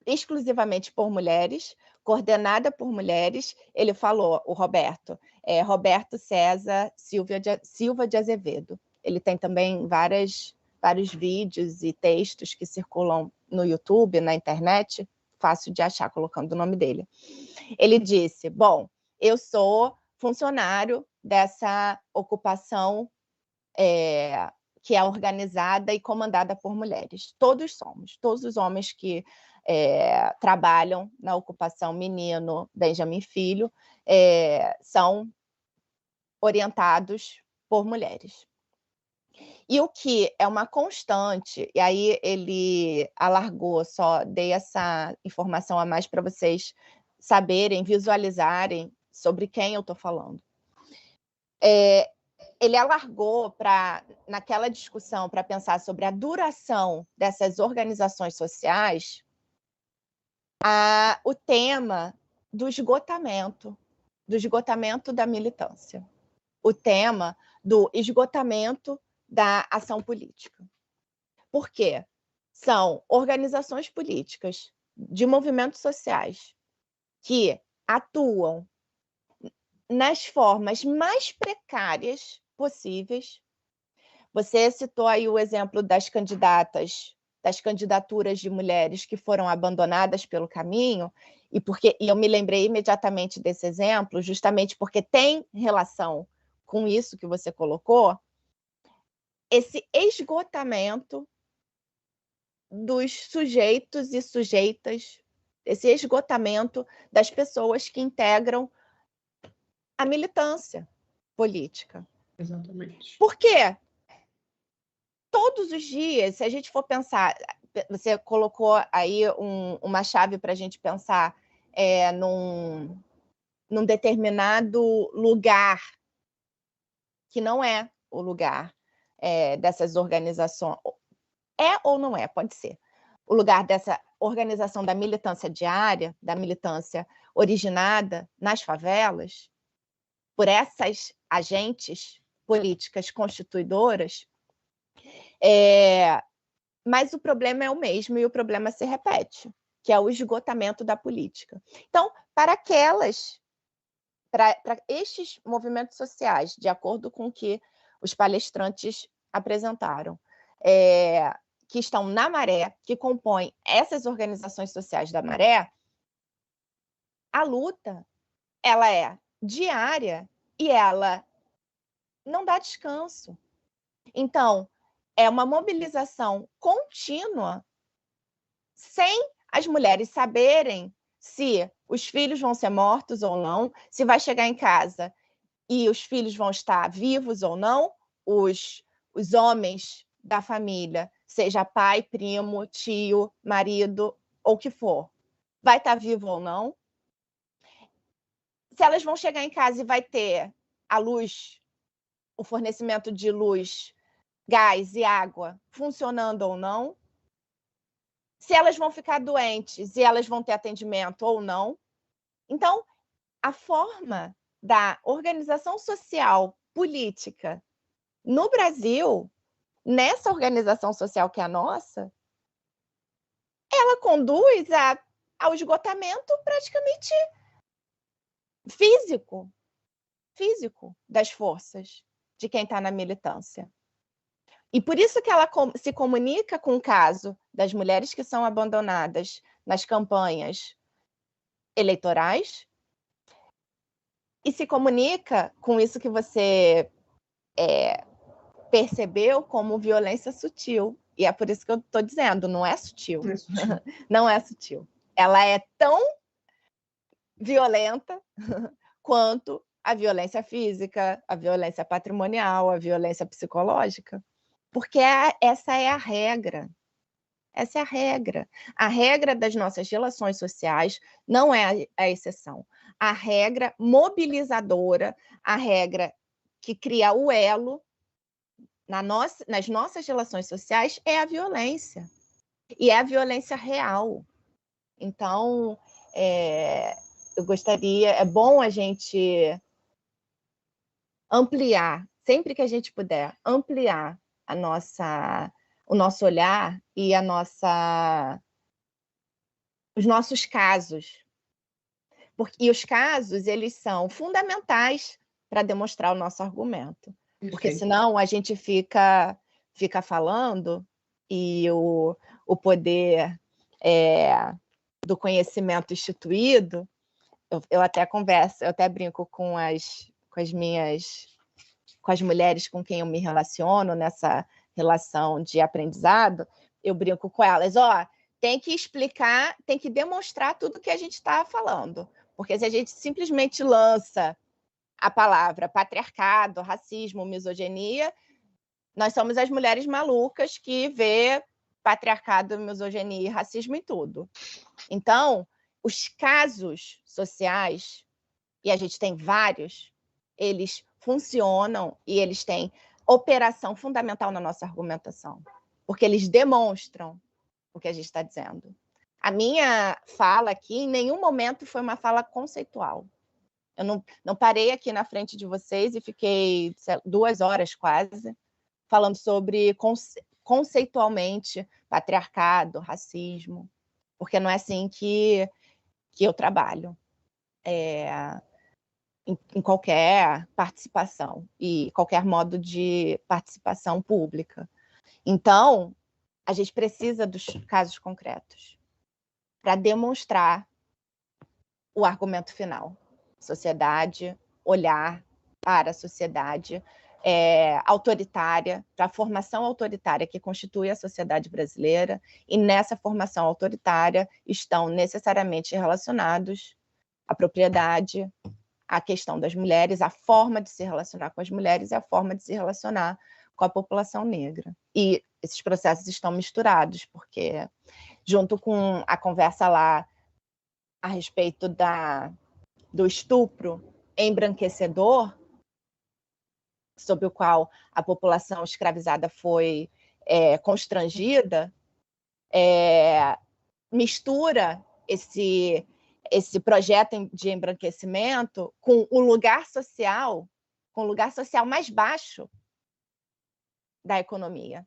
exclusivamente por mulheres, coordenada por mulheres, ele falou, o Roberto César Silva de Azevedo. Ele tem também vários vídeos e textos que circulam no YouTube, na internet, fácil de achar colocando o nome dele. Ele disse, bom, eu sou funcionário dessa ocupação que é organizada e comandada por mulheres. Todos somos, todos os homens que trabalham na ocupação Menino Benjamin Filho são orientados por mulheres. E o que é uma constante, e aí ele alargou, só dei essa informação a mais para vocês saberem, visualizarem sobre quem eu estou falando. Ele alargou naquela discussão para pensar sobre a duração dessas organizações sociais o tema do esgotamento da militância, o tema do esgotamento da ação política. Por quê? São organizações políticas de movimentos sociais que atuam nas formas mais precárias possíveis. Você citou aí o exemplo das candidaturas de mulheres que foram abandonadas pelo caminho, e eu me lembrei imediatamente desse exemplo, justamente porque tem relação com isso que você colocou, esse esgotamento dos sujeitos e sujeitas, esse esgotamento das pessoas que integram a militância política. Exatamente. Por quê? Todos os dias, se a gente for pensar, você colocou aí uma chave para a gente pensar num determinado lugar, que não é o lugar dessas organizações. É ou não é? Pode ser. O lugar dessa organização da militância diária, da militância originada nas favelas, por essas agentes políticas constituidoras, mas o problema é o mesmo e o problema se repete, que é o esgotamento da política. Então, para estes movimentos sociais, de acordo com o que os palestrantes apresentaram, que estão na Maré, que compõem essas organizações sociais da Maré, a luta ela é diária e ela não dá descanso. Então, é uma mobilização contínua, sem as mulheres saberem se os filhos vão ser mortos ou não, se vai chegar em casa e os filhos vão estar vivos ou não, os homens da família, seja pai, primo, tio, marido, ou o que for, vai estar vivo ou não. Se elas vão chegar em casa e vai ter a luz, o fornecimento de luz, gás e água funcionando ou não. Se elas vão ficar doentes e elas vão ter atendimento ou não. Então, a forma da organização social política no Brasil, nessa organização social que é a nossa, ela conduz ao esgotamento praticamente físico das forças de quem está na militância. E por isso que ela se comunica com o caso das mulheres que são abandonadas nas campanhas eleitorais e se comunica com isso que você percebeu como violência sutil. E é por isso que eu estou dizendo, não é sutil. Não é sutil. Não é sutil. Ela é tão violenta quanto a violência física, a violência patrimonial, a violência psicológica, porque essa é a regra. Essa é a regra. A regra das nossas relações sociais não é a exceção. A regra mobilizadora, a regra que cria o elo nas nossas relações sociais é a violência. E é a violência real. Então, eu gostaria, é bom a gente ampliar, sempre que a gente puder, ampliar o nosso olhar e os nossos casos. E os casos, eles são fundamentais para demonstrar o nosso argumento. Porque senão a gente fica falando e o poder do conhecimento instituído, eu até converso, eu até brinco com as mulheres com quem eu me relaciono nessa relação de aprendizado, eu brinco com elas, tem que explicar, tem que demonstrar tudo que a gente está falando, porque se a gente simplesmente lança a palavra patriarcado, racismo, misoginia, nós somos as mulheres malucas que vê patriarcado, misoginia e racismo em tudo. Então, os casos sociais, e a gente tem vários, eles funcionam e eles têm operação fundamental na nossa argumentação, porque eles demonstram o que a gente está dizendo. A minha fala aqui, em nenhum momento, foi uma fala conceitual. Eu não parei aqui na frente de vocês e fiquei 2 horas quase falando sobre conceitualmente patriarcado, racismo, porque não é assim que eu trabalho em qualquer participação e qualquer modo de participação pública. Então, a gente precisa dos casos concretos para demonstrar o argumento final. Sociedade, olhar para a sociedade autoritária, para a formação autoritária que constitui a sociedade brasileira, e nessa formação autoritária estão necessariamente relacionados a propriedade, a questão das mulheres, a forma de se relacionar com as mulheres e a forma de se relacionar com a população negra. E esses processos estão misturados, porque junto com a conversa lá a respeito do estupro embranquecedor, sob o qual a população escravizada foi constrangida, mistura esse projeto de embranquecimento com o lugar social mais baixo da economia.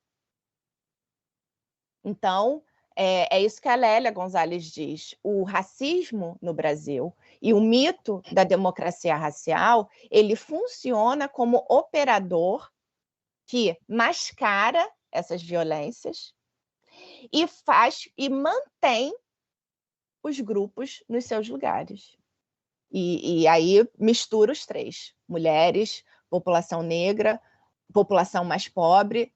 Então, é isso que a Lélia Gonzalez diz. O racismo no Brasil e o mito da democracia racial, ele funciona como operador que mascara essas violências e mantém os grupos nos seus lugares. E aí mistura os três: mulheres, população negra, população mais pobre.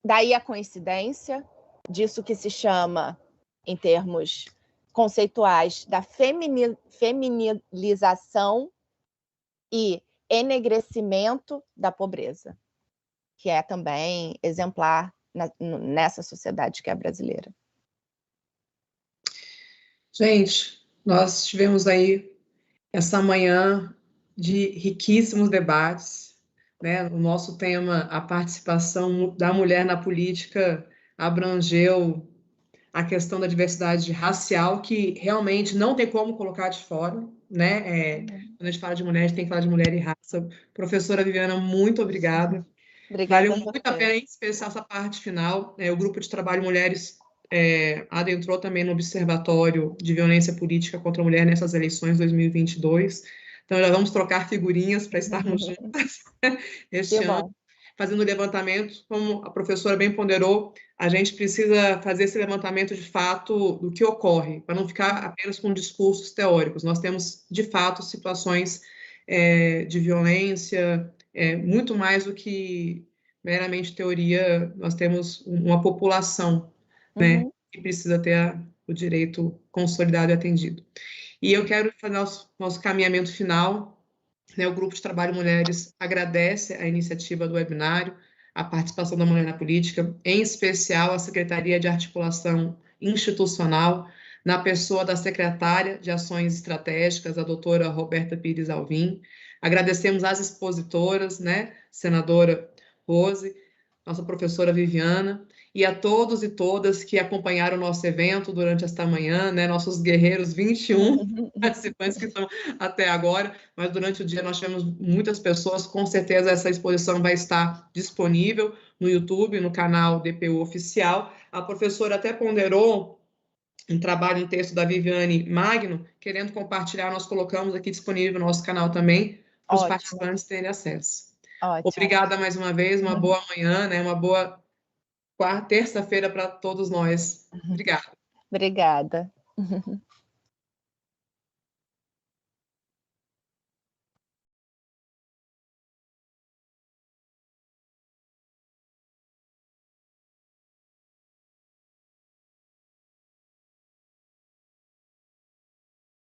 Daí a coincidência disso que se chama, em termos conceituais, da feminilização e enegrecimento da pobreza, que é também exemplar nessa sociedade que é a brasileira. Gente, nós tivemos aí essa manhã de riquíssimos debates, né? O nosso tema, a participação da mulher na política, abrangeu a questão da diversidade racial, que realmente não tem como colocar de fora, né? Quando a gente fala de mulher, a gente tem que falar de mulher e raça. Professora Viviana, muito obrigada. Obrigada. Valeu muito a pena, em especial, essa parte final. O grupo de trabalho Mulheres adentrou também no Observatório de Violência Política contra a Mulher nessas eleições 2022. Então, já vamos trocar figurinhas para estarmos juntas este ano, fazendo o levantamento. Como a professora bem ponderou, a gente precisa fazer esse levantamento de fato do que ocorre, para não ficar apenas com discursos teóricos. Nós temos, de fato, situações de violência, muito mais do que meramente teoria. Nós temos uma população, né, que precisa ter o direito consolidado e atendido. E eu quero fazer nosso caminhamento final, né, o Grupo de Trabalho Mulheres agradece a iniciativa do webinário, a participação da mulher na política, em especial a Secretaria de Articulação Institucional, na pessoa da secretária de Ações Estratégicas, a doutora Roberta Pires Alvim. Agradecemos às expositoras, né, senadora Rose, nossa professora Viviana, e a todos e todas que acompanharam o nosso evento durante esta manhã, né, nossos guerreiros 21 participantes que estão até agora, mas durante o dia nós tivemos muitas pessoas, com certeza essa exposição vai estar disponível no YouTube, no canal DPU Oficial. A professora até ponderou um trabalho, um texto da Viviane Magno, querendo compartilhar, nós colocamos aqui disponível no nosso canal também, para os participantes terem acesso. Ótimo. Obrigada mais uma vez, uma boa manhã, né, uma boa terça-feira para todos nós. Obrigada. Obrigada.